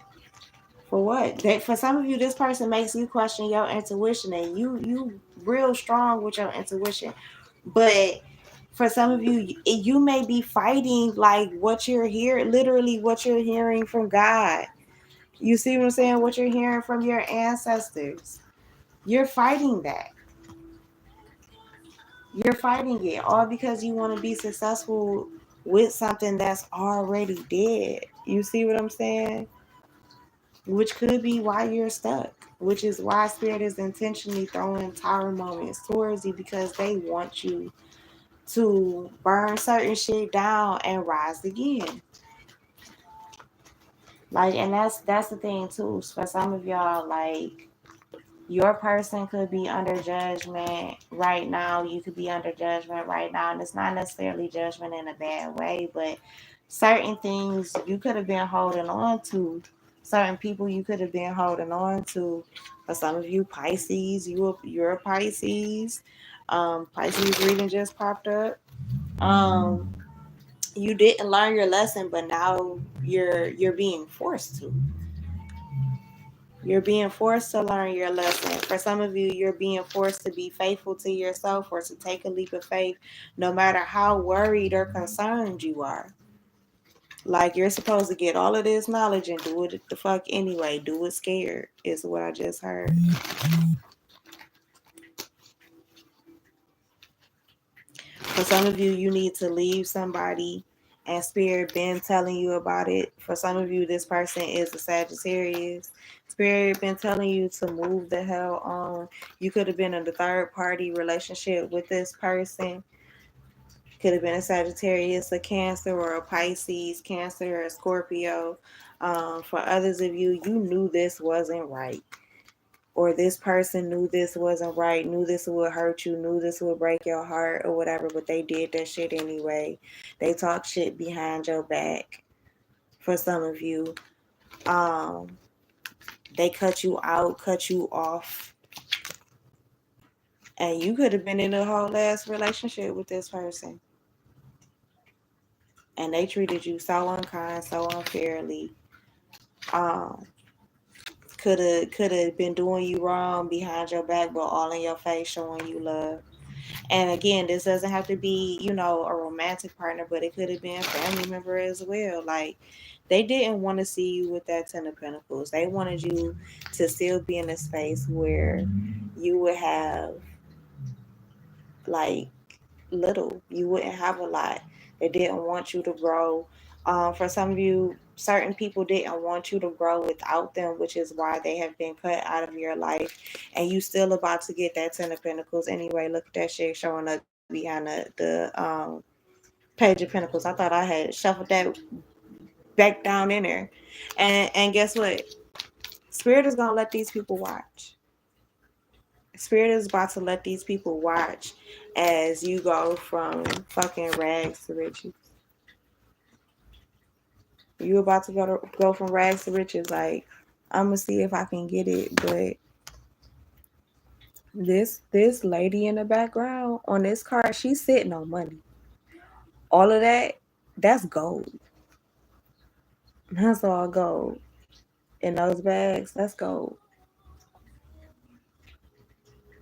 For what? For some of you, this person makes you question your intuition, and you real strong with your intuition. But for some of you, you may be fighting like what you're hearing, literally what you're hearing from God. You see what I'm saying? What you're hearing from your ancestors. You're fighting that. You're fighting it all because you want to be successful with something that's already dead. You see what I'm saying? Which could be why you're stuck, which is why spirit is intentionally throwing tower moments towards you, because they want you to burn certain shit down and rise again. Like, and that's the thing too. For some of y'all, like, your person could be under judgment right now. You could be under judgment right now. And it's not necessarily judgment in a bad way, but certain things you could have been holding on to, certain people you could have been holding on to. For some of you, Pisces, you're a Pisces. Pisces reading just popped up. Um, you didn't learn your lesson, but now you're being forced to. You're being forced to learn your lesson. For some of you, you're being forced to be faithful to yourself or to take a leap of faith, no matter how worried or concerned you are. Like, you're supposed to get all of this knowledge and do it the fuck anyway. Do it scared, is what I just heard. For some of you, you need to leave somebody, and spirit been telling you about it. For some of you, this person is a Sagittarius. Spirit been telling you to move the hell on. You could have been in a third party relationship with this person. Could have been a Sagittarius, a Cancer, or a Pisces, Cancer, or a Scorpio. For others of you, you knew this wasn't right, or this person knew this wasn't right, knew this would hurt you, knew this would break your heart or whatever, but they did that shit anyway. They talk shit behind your back. For some of you, um, they cut you out, cut you off, and you could have been in a whole ass relationship with this person, and they treated you so unkind, so unfairly. Um, could have been doing you wrong behind your back, but all in your face, showing you love. And again, this doesn't have to be, a romantic partner, but it could have been a family member as well. Like, they didn't want to see you with that Ten of Pentacles. They wanted you to still be in a space where you would have, like, little. You wouldn't have a lot. They didn't want you to grow. For some of you, certain people didn't want you to grow without them, which is why they have been cut out of your life. And you still about to get that Ten of Pentacles anyway. Look at that shit showing up behind the Page of Pentacles. I thought I had shuffled that back down in there. And guess what? Spirit is gonna let these people watch. Spirit is about to let these people watch as you go from fucking rags to riches. You about to go from rags to riches. Like, I'm gonna see if I can get it, but this lady in the background on this card, she's sitting on money. All of that, that's gold. That's all gold. In those bags, that's gold.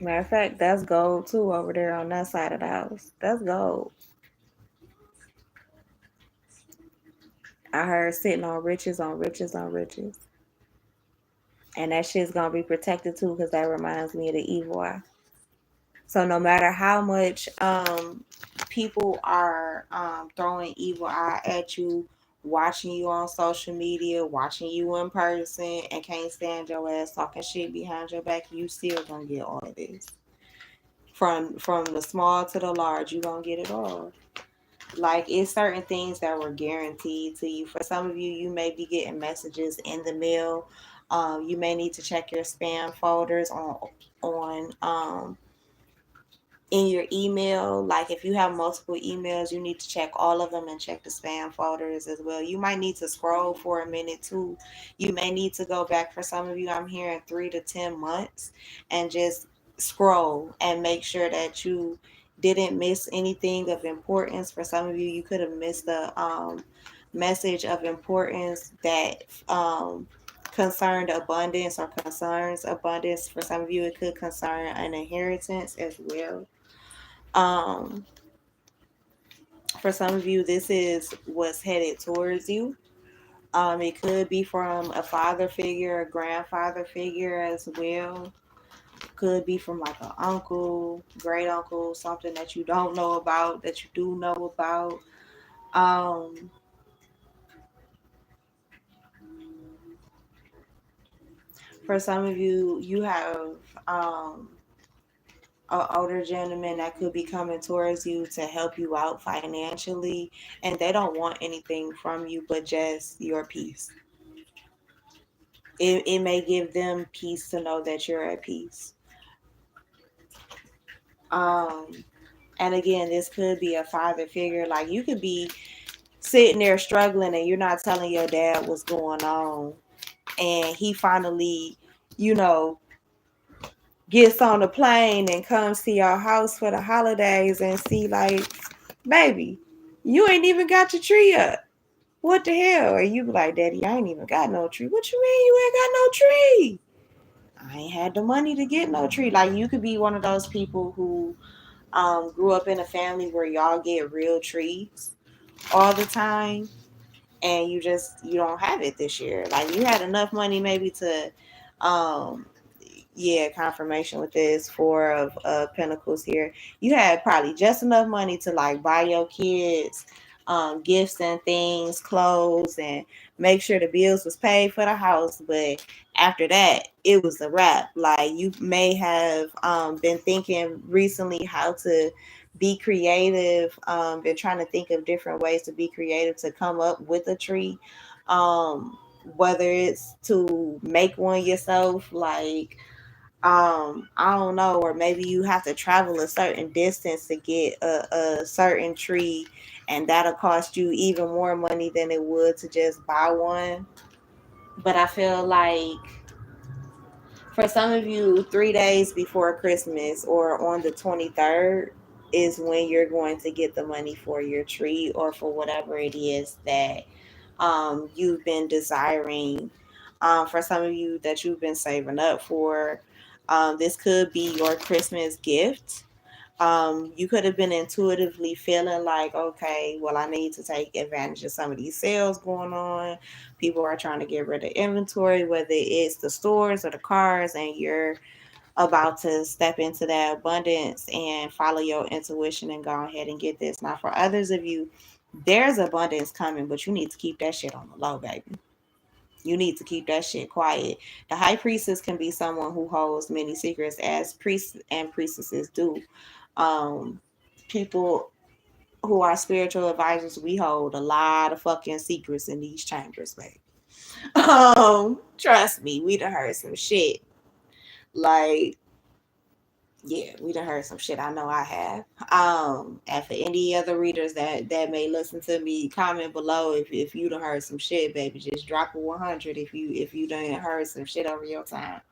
Matter of fact, that's gold too over there on that side of the house. That's gold. I heard sitting on riches, on riches, on riches. And that shit's gonna be protected too, because that reminds me of the evil eye. So no matter how much people are throwing evil eye at you, watching you on social media, watching you in person, and can't stand your ass talking shit behind your back, you still gonna get all of this. From the small to the large, you gonna get it all. Like, it's certain things that were guaranteed to you. For some of you, you may be getting messages in the mail. You may need to check your spam folders on in your email. Like, if you have multiple emails, you need to check all of them and check the spam folders as well. You might need to scroll for a minute too. You may need to go back. For some of you, I'm hearing 3 to 10 months, and just scroll and make sure that you didn't miss anything of importance. For some of you, you could have missed the message of importance that concerned abundance or concerns abundance. For some of you, it could concern an inheritance as well. um for some of you, this is what's headed towards you. It could be from a father figure, a grandfather figure as well. Could be from like an uncle, great uncle, something that you don't know about, that you do know about. um for some of you, you have um an older gentleman that could be coming towards you to help you out financially, and they don't want anything from you but just your peace. It may give them peace to know that you're at peace. um and again, this could be a father figure. Like, you could be sitting there struggling and you're not telling your dad what's going on, and he finally, you know gets on the plane and comes to your house for the holidays and see, like, baby, you ain't even got your tree up. What the hell? And you be like, Daddy, I ain't even got no tree. What you mean you ain't got no tree? I ain't had the money to get no tree. Like, you could be one of those people who grew up in a family where y'all get real trees all the time, and you don't have it this year. Like, you had enough money maybe to yeah, confirmation with this Four of Pentacles here. You had probably just enough money to, like, buy your kids gifts and things, clothes, and make sure the bills was paid for the house. But after that, it was a wrap. Like, you may have been thinking recently how to be creative, been trying to think of different ways to be creative to come up with a tree. Um, whether it's to make one yourself, like, I don't know, or maybe you have to travel a certain distance to get a certain tree, and that'll cost you even more money than it would to just buy one. But I feel like for some of you, 3 days before Christmas or on the 23rd is when you're going to get the money for your tree or for whatever it is that you've been desiring. For some of you, that you've been saving up for. This could be your Christmas gift. You could have been intuitively feeling like, okay, well, I need to take advantage of some of these sales going on. People are trying to get rid of inventory, whether it's the stores or the cars, and you're about to step into that abundance and follow your intuition and go ahead and get this. Now, for others of you, there's abundance coming, but you need to keep that shit on the low, baby. You need to keep that shit quiet. The high priestess can be someone who holds many secrets, as priests and priestesses do. Um, People who are spiritual advisors, we hold a lot of fucking secrets in these chambers, baby. Trust me, we done heard some shit. Like, yeah, we done heard some shit. I know I have. And for any other readers that may listen to me, comment below if you done heard some shit, baby. Just drop a 100 if you done heard some shit over your time.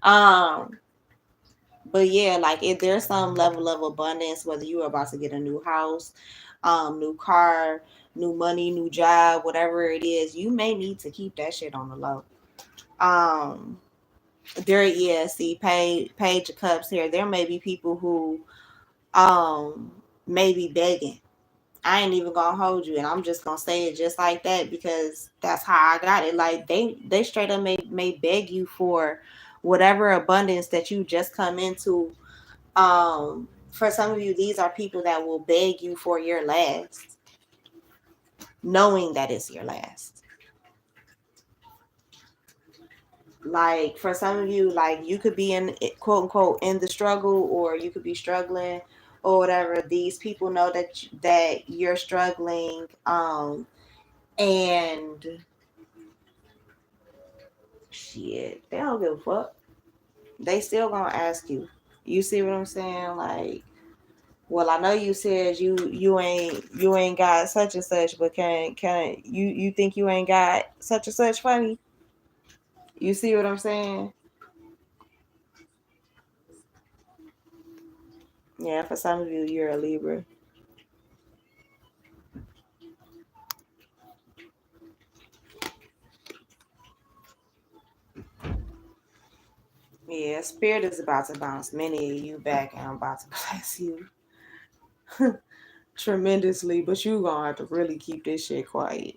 Um, but yeah, like if there's some level of abundance, whether you're about to get a new house, new car, new money, new job, whatever it is, you may need to keep that shit on the low. Um, there, yeah, see, page of cups here. There may be people who may be begging. I ain't even gonna hold you, and I'm just gonna say it just like that because that's how I got it. Like they straight up may beg you for whatever abundance that you just come into. For some of you, these are people that will beg you for your last, knowing that it's your last. Like for some of you, like you could be in quote unquote in the struggle, or you could be struggling or whatever. These people know that you're struggling, and shit, they don't give a fuck. They still gonna ask you. You see what I'm saying? Like, well, I know you said you ain't got such and such, but can you think you ain't got such and such funny? You see what I'm saying? Yeah, for some of you, you're a Libra. Yeah, spirit is about to bounce many of you back, and I'm about to bless you tremendously. But you gonna have to really keep this shit quiet.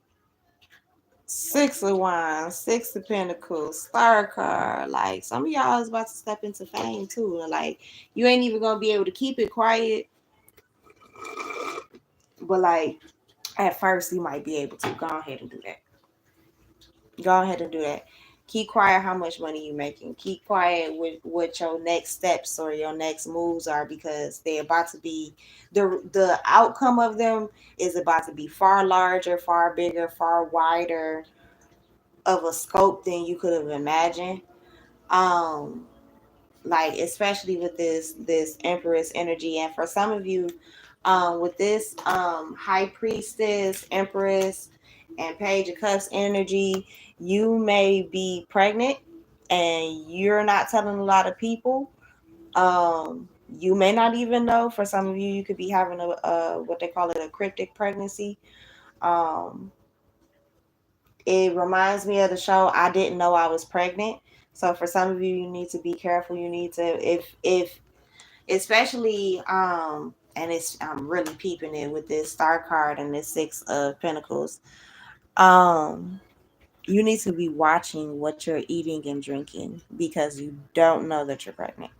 Six of Wands, Six of Pentacles, Star card. Like some of y'all is about to step into fame too. Like you ain't even gonna be able to keep it quiet, but like at first you might be able to. Go ahead and do that. Go ahead and do that. Keep quiet how much money you're making. Keep quiet with what your next steps or your next moves are, because they're about to be the outcome of them is about to be far larger, far bigger, far wider of a scope than you could have imagined. Um, like especially with this Empress energy, and for some of you, with this High Priestess, Empress, and Page of Cups energy, you may be pregnant and you're not telling a lot of people. You may not even know. For some of you, you could be having a what they call it, a cryptic pregnancy. Um, it reminds me of the show I Didn't Know I Was Pregnant. So for some of you, you need to be careful. You need to, if especially and it's I'm really peeping it with this Star card and this Six of Pentacles. Um, you need to be watching what you're eating and drinking, because you don't know that you're pregnant.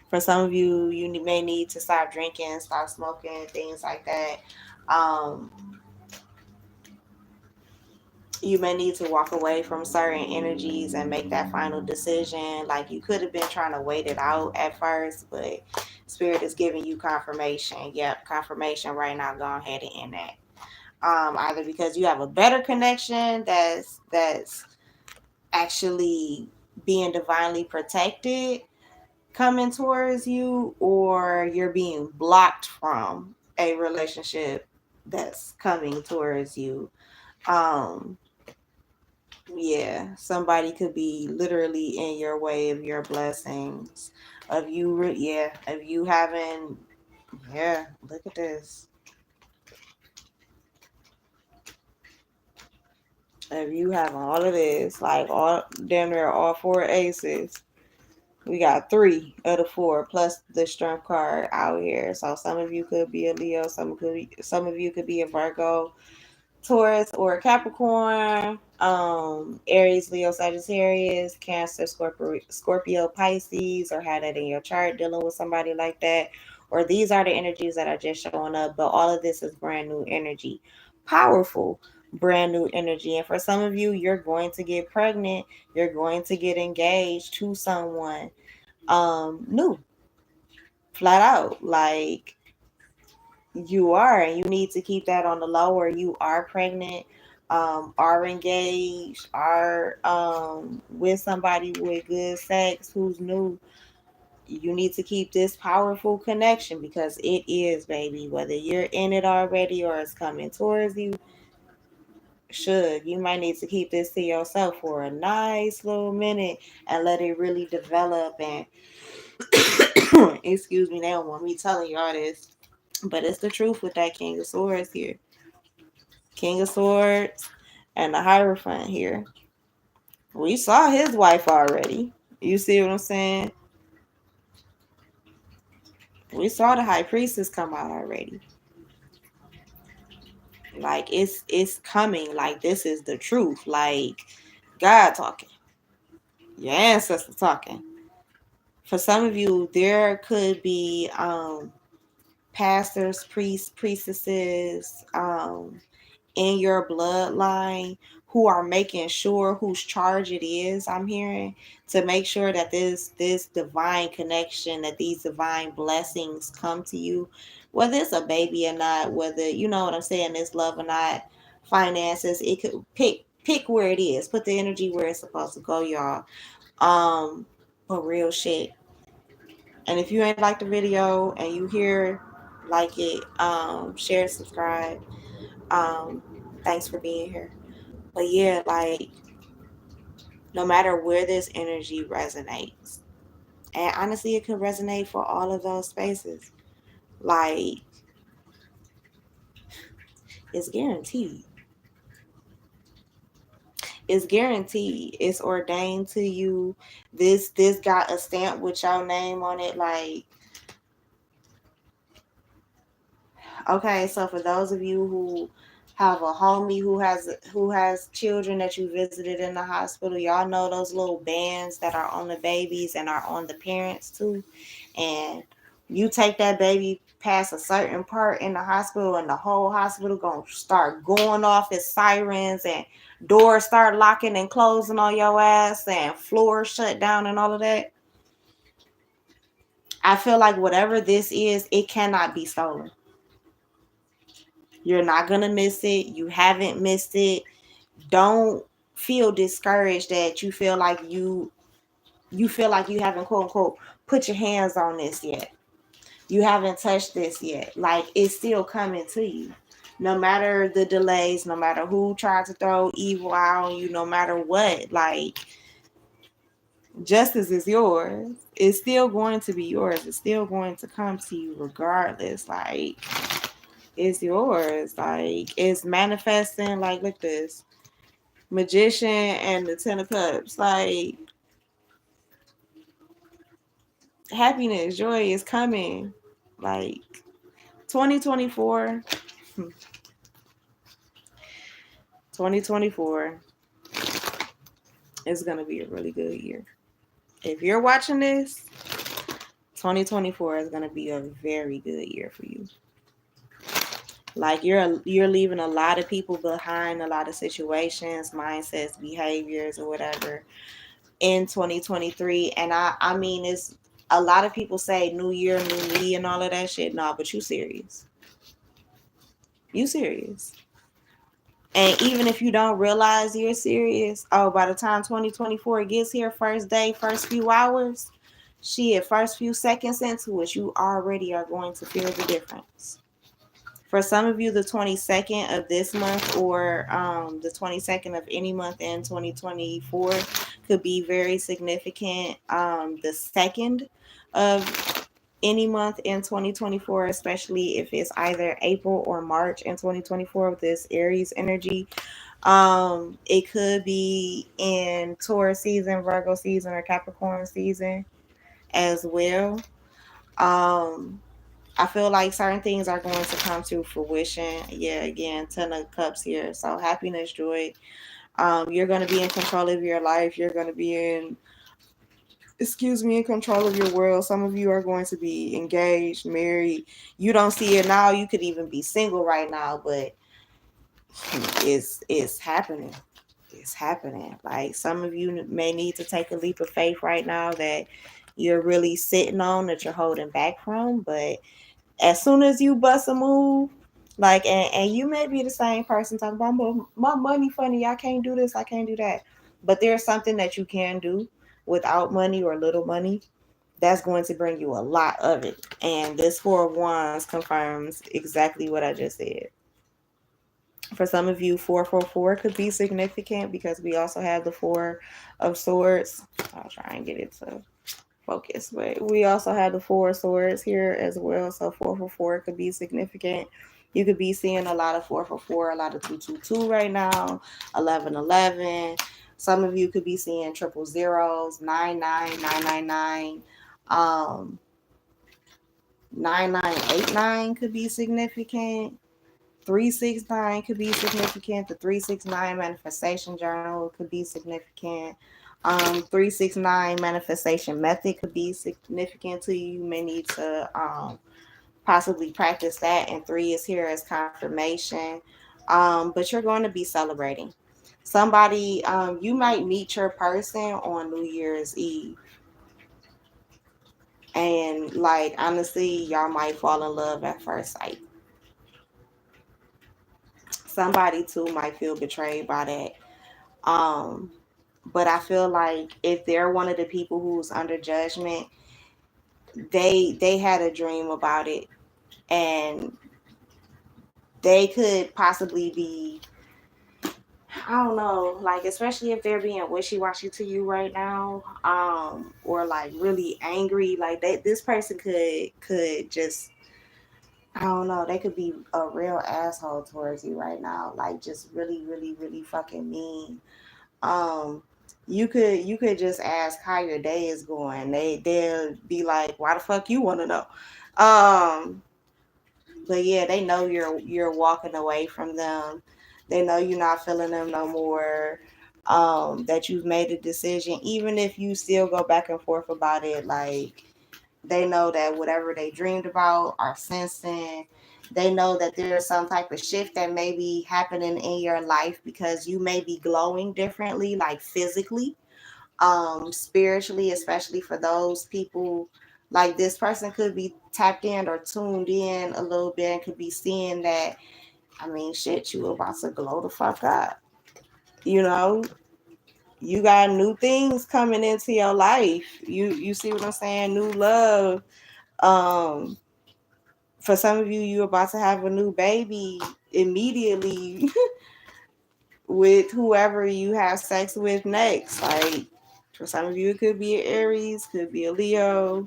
For some of you, you may need to stop drinking, stop smoking, things like that. You may need to walk away from certain energies and make that final decision. Like you could have been trying to wait it out at first, but Spirit is giving you confirmation. Yep, confirmation right now. Go ahead and end that. Either because you have a better connection that's actually being divinely protected coming towards you, or you're being blocked from a relationship that's coming towards you. Um, yeah, somebody could be literally in your way of your blessings, of you, yeah, of you having, yeah, look at this, of you having all of this, like all damn near all four aces. We got 3 of the 4 plus the strength card out here. So some of you could be a Leo, some of you could be a Virgo, Taurus, or Capricorn, Aries, Leo, Sagittarius, Cancer, Scorpio, Pisces, or had that in your chart dealing with somebody like that. Or these are the energies that are just showing up, but all of this is brand new energy. Powerful, brand new energy. And for some of you, you're going to get pregnant, you're going to get engaged to someone new, flat out. Like, you are, and you need to keep that on the low, or you are pregnant, are engaged, are with somebody with good sex who's new. You need to keep this powerful connection because it is, baby, whether you're in it already or it's coming towards you. You might need to keep this to yourself for a nice little minute and let it really develop. And excuse me, they don't want me telling y'all this, but it's the truth with that King of Swords here. King of Swords and the Hierophant here. We saw his wife already. You see what I'm saying? We saw the High Priestess come out already. Like, it's coming. Like, this is the truth. Like, God talking. Your ancestor talking. For some of you, there could be pastors, priests, priestesses, in your bloodline who are making sure whose charge it is. I'm hearing, to make sure that this divine connection, that these divine blessings come to you, whether it's a baby or not, whether, you know what I'm saying, it's love or not, finances. It could pick where it is, put the energy where it's supposed to go, y'all. But real shit. And if you ain't like the video and you hear, like it, share, subscribe. um Thanks for being here. But yeah, like, no matter where this energy resonates, and honestly, it could resonate for all of those spaces. Like, it's guaranteed. It's guaranteed. It's ordained to you. This got a stamp with your name on it. Like, okay, so for those of you who have a homie who has children that you visited in the hospital, y'all know those little bands that are on the babies and are on the parents too. And you take that baby past a certain part in the hospital, and the whole hospital gonna start going off as sirens, and doors start locking and closing on your ass, and floors shut down and all of that. I feel like whatever this is, it cannot be stolen. You're not going to miss it. You haven't missed it. Don't feel discouraged that you haven't, quote unquote, put your hands on this yet. You haven't touched this yet. Like, it's still coming to you. No matter the delays, no matter who tried to throw evil out on you, no matter what, like, justice is yours. It's still going to be yours. It's still going to come to you regardless. Like, it's yours. Like, it's manifesting. Like, look this. Magician and the Ten of Cups. Like, happiness, joy is coming. Like, 2024. 2024 is going to be a really good year. If you're watching this, 2024 is going to be a very good year for you. Like, you're leaving a lot of people behind, a lot of situations, mindsets, behaviors, or whatever in 2023. And I mean, it's a lot of people say new year, new me, and all of that shit. No, but you serious. You serious. And even if you don't realize you're serious, oh, by the time 2024 gets here, first day, first few hours, first few seconds into it, you already are going to feel the difference. For some of you, the 22nd of this month, or the 22nd of any month in 2024 could be very significant. The 2nd of any month in 2024, especially if it's either April or March in 2024 with this Aries energy. It could be in Taurus season, Virgo season, or Capricorn season. as well. Um, I feel like certain things are going to come to fruition. Yeah, again, 10 of Cups here. So happiness, joy. You're going to be in control of your life. You're going to be in control of your world. Some of you are going to be engaged, married. You don't see it now. You could even be single right now, but it's happening. It's happening. Like some of you may need to take a leap of faith right now that you're really sitting on that you're holding back from, but as soon as you bust a move, like, and you may be the same person talking about my money funny, I can't do this, I can't do that. But there's something that you can do without money or little money that's going to bring you a lot of it. And this Four of Wands confirms exactly what I just said. For some of you, 444 could be significant because we also have the Four of Swords. I'll try and get it to focus, but we also have the Four of Swords here as well. So 444 could be significant. You could be seeing a lot of 444, a lot of 222 right now, 1111. Some of you could be seeing triple zeros, 99999. Um, 9989 could be significant. 369 could be significant. The 369 manifestation journal could be significant. 369 manifestation method could be significant to you. You may need to possibly practice that. And 3 is here as confirmation. But you're going to be celebrating. Somebody, you might meet your person on New Year's Eve. And like honestly, y'all might fall in love at first sight. Somebody too might feel betrayed by that. But I feel like if they're one of the people who's under judgment, they had a dream about it, and they could possibly be, I don't know, like especially if they're being wishy-washy to you right now, or like really angry, like this person could just, I don't know, they could be a real asshole towards you right now, like just really really really fucking mean. um you could just ask how your day is going. They'll be like, why the fuck you want to know? um but yeah, they know you're walking away from them. They know you're not feeling them no more. That you've made a decision, even if you still go back and forth about it. Like they know that whatever they dreamed about are sensing. They know that there's some type of shift that may be happening in your life because you may be glowing differently, like physically, spiritually, especially for those people. Like this person could be tapped in or tuned in a little bit and could be seeing that. I mean, shit, you about to glow the fuck up. You know, you got new things coming into your life. You see what I'm saying? New love. Um, for some of you, you about to have a new baby immediately with whoever you have sex with next. Like for some of you, it could be an Aries, could be a Leo,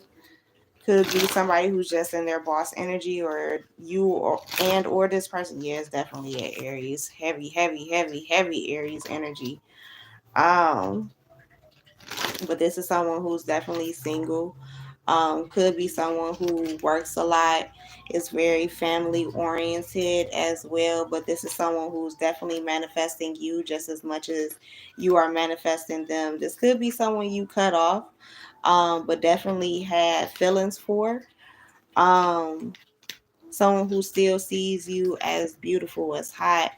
could be somebody who's just in their boss energy, or you or this person. Yeah, it's definitely an Aries, heavy, heavy, heavy, heavy Aries energy. Um, but this is someone who's definitely single. Could be someone who works a lot, is very family oriented as well. But this is someone who's definitely manifesting you just as much as you are manifesting them. This could be someone you cut off, but definitely had feelings for. Um, Someone who still sees you as beautiful, as hot,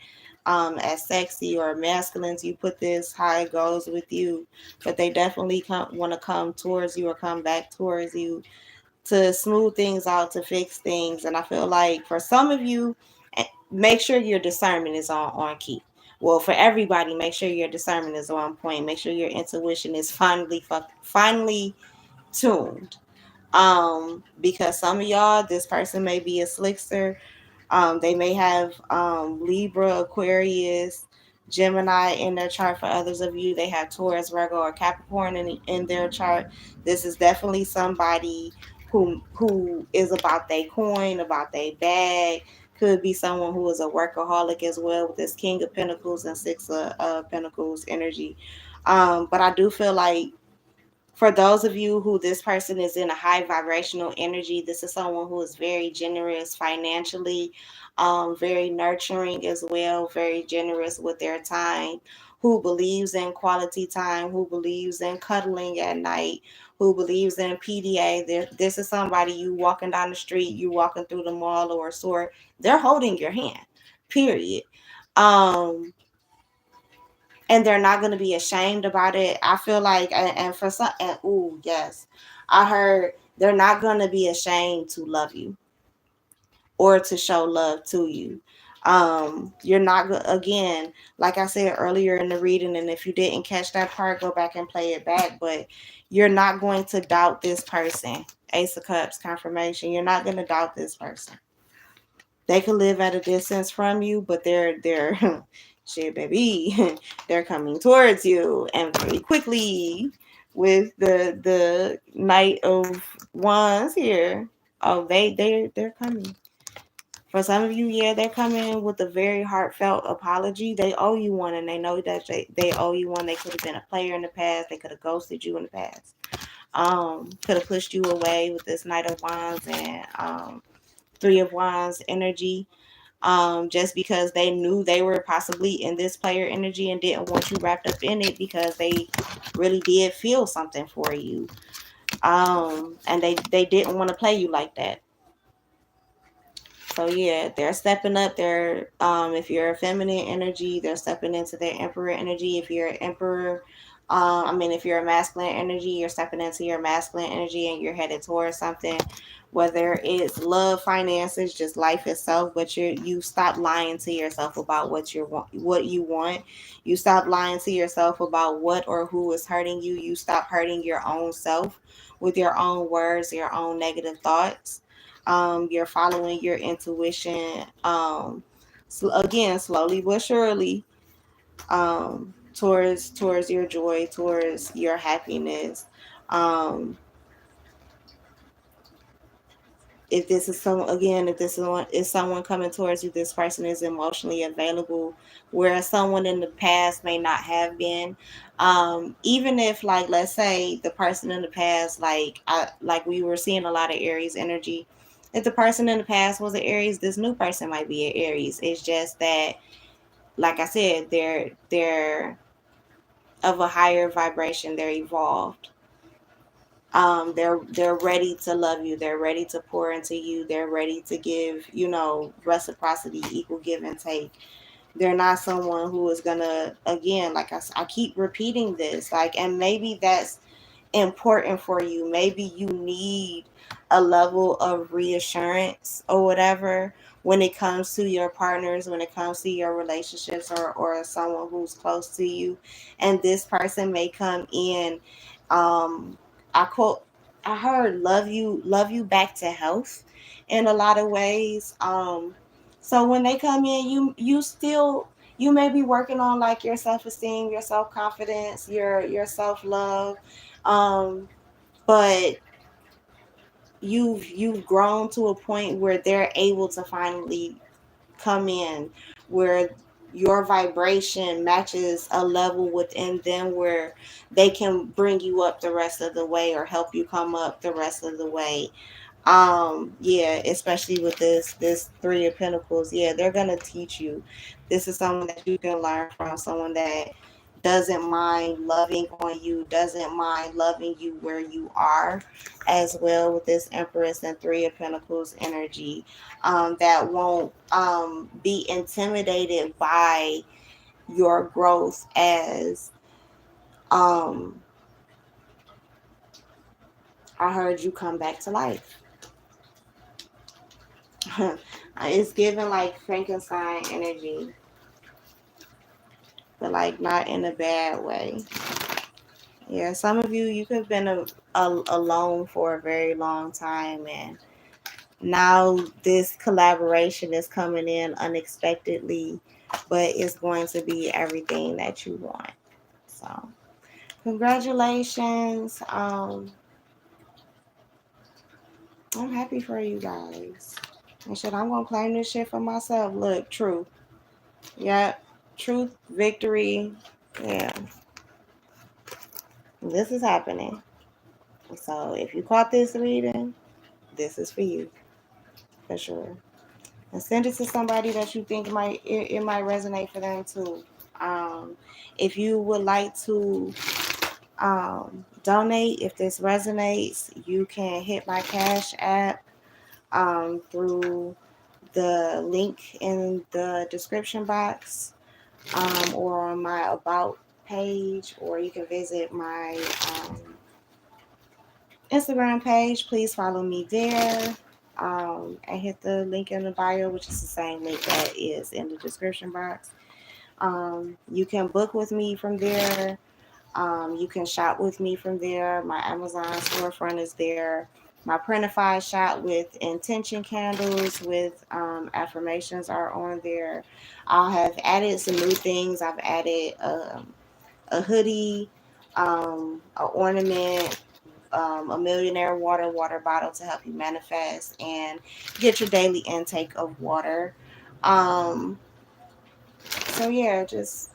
as sexy or masculine. You put this how it goes with you, but they definitely want to come towards you or come back towards you to smooth things out, to fix things. And I feel like for some of you, make sure your discernment is on key. Well, for everybody, make sure your discernment is on point. Make sure your intuition is finally tuned. Because some of y'all, this person may be a slickster. They may have Libra, Aquarius, Gemini in their chart. For others of you, they have Taurus, Virgo, or Capricorn in their chart. This is definitely somebody who is about their coin, about their bag. Could be someone who is a workaholic as well with this King of Pentacles and Six of Pentacles energy. But I do feel like For those of you who this person is in a high vibrational energy, this is someone who is very generous financially, very nurturing as well, very generous with their time, who believes in quality time, who believes in cuddling at night, who believes in PDA. This is somebody you walking down the street, you walking through the mall or a store, they're holding your hand, period. Um, and they're not going to be ashamed about it. I feel like, and for some, and ooh, yes, I heard they're not going to be ashamed to love you or to show love to you. You're not again, like I said earlier in the reading, and if you didn't catch that part, go back and play it back. But you're not going to doubt this person. Ace of Cups confirmation. You're not going to doubt this person. They could live at a distance from you, but they're shit, baby. They're coming towards you and very quickly with the Knight of Wands here. Oh, they're coming. For some of you, yeah, they're coming with a very heartfelt apology. They owe you one, and they know that they owe you one. They could have been a player in the past. They could have ghosted you in the past. Could have pushed you away with this Knight of Wands and Three of Wands energy, just because they knew they were possibly in this player energy and didn't want you wrapped up in it because they really did feel something for you. And they didn't want to play you like that. So yeah, they're stepping up. They're if you're a feminine energy, they're stepping into their emperor energy. If you're an emperor, if you're a masculine energy, you're stepping into your masculine energy and you're headed towards something, whether it's love, finances, just life itself. But you stop lying to yourself about what you want. You stop lying to yourself about what or who is hurting you. You stop hurting your own self with your own words, your own negative thoughts. You're following your intuition. Again, slowly but surely, towards your joy, towards your happiness. Um, if this is some again, if this is someone coming towards you, this person is emotionally available, whereas someone in the past may not have been. Even if, like, let's say the person in the past, like we were seeing a lot of Aries energy. If the person in the past was an Aries, this new person might be an Aries. It's just that, like I said, they're of a higher vibration. They're evolved. They're ready to love you. They're ready to pour into you. They're ready to give, reciprocity, equal give and take. They're not someone who is gonna, again, like I keep repeating this, like, and maybe that's important for you. Maybe you need a level of reassurance or whatever when it comes to your partners, when it comes to your relationships, or someone who's close to you. And this person may come in, um, I quote, I heard love you back to health in a lot of ways. So when they come in, you may be working on, like, your self-esteem, your self-confidence, your self-love, um, but you've grown to a point where they're able to finally come in, where your vibration matches a level within them where they can bring you up the rest of the way or help you come up the rest of the way. Yeah, especially with this Three of Pentacles. Yeah, they're gonna teach you. This is someone that you can learn from, someone that doesn't mind loving on you, doesn't mind loving you where you are, as well, with this Empress and Three of Pentacles energy. That won't be intimidated by your growth, as um I heard you come back to life. It's given like Frankenstein energy, but like not in a bad way. Yeah, some of you could have been alone for a very long time, and now this collaboration is coming in unexpectedly, but it's going to be everything that you want. So, congratulations. I'm happy for you guys. And shit, I'm gonna claim this shit for myself. Look, truth. Yep. Truth, victory. Yeah. This is happening. So if you caught this reading, this is for you for sure. And send it to somebody that you think it might resonate for them too. Um, if you would like to donate, if this resonates, you can hit my Cash App through the link in the description box, or on my About page, or you can visit my Instagram page. Please follow me there, and hit the link in the bio, which is the same link that is in the description box. You can book with me from there. You can shop with me from there. My Amazon storefront is there. My Printify shop with intention candles with affirmations are on there. I have added some new things. I've added a hoodie, an ornament, a millionaire water bottle to help you manifest and get your daily intake of water. Um, so yeah, just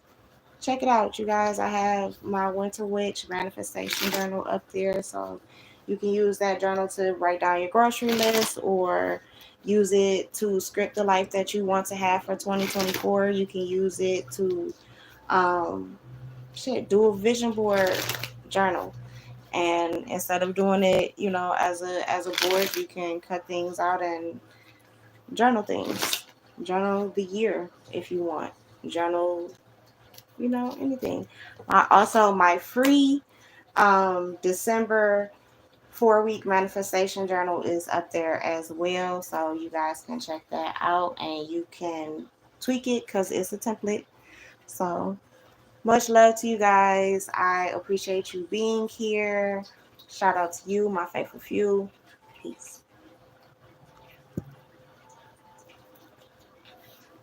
check it out, you guys. I have my Winter Witch manifestation journal up there, so you can use that journal to write down your grocery list, or use it to script the life that you want to have for 2024. You can use it to um, do a vision board journal. And instead of doing it, as a board, you can cut things out and journal things. Journal the year if you want. Journal, anything. Also, my free December 4-week manifestation journal is up there as well. So you guys can check that out and you can tweak it because it's a template. So much love to you guys. I appreciate you being here. Shout out to you, my faithful few. Peace.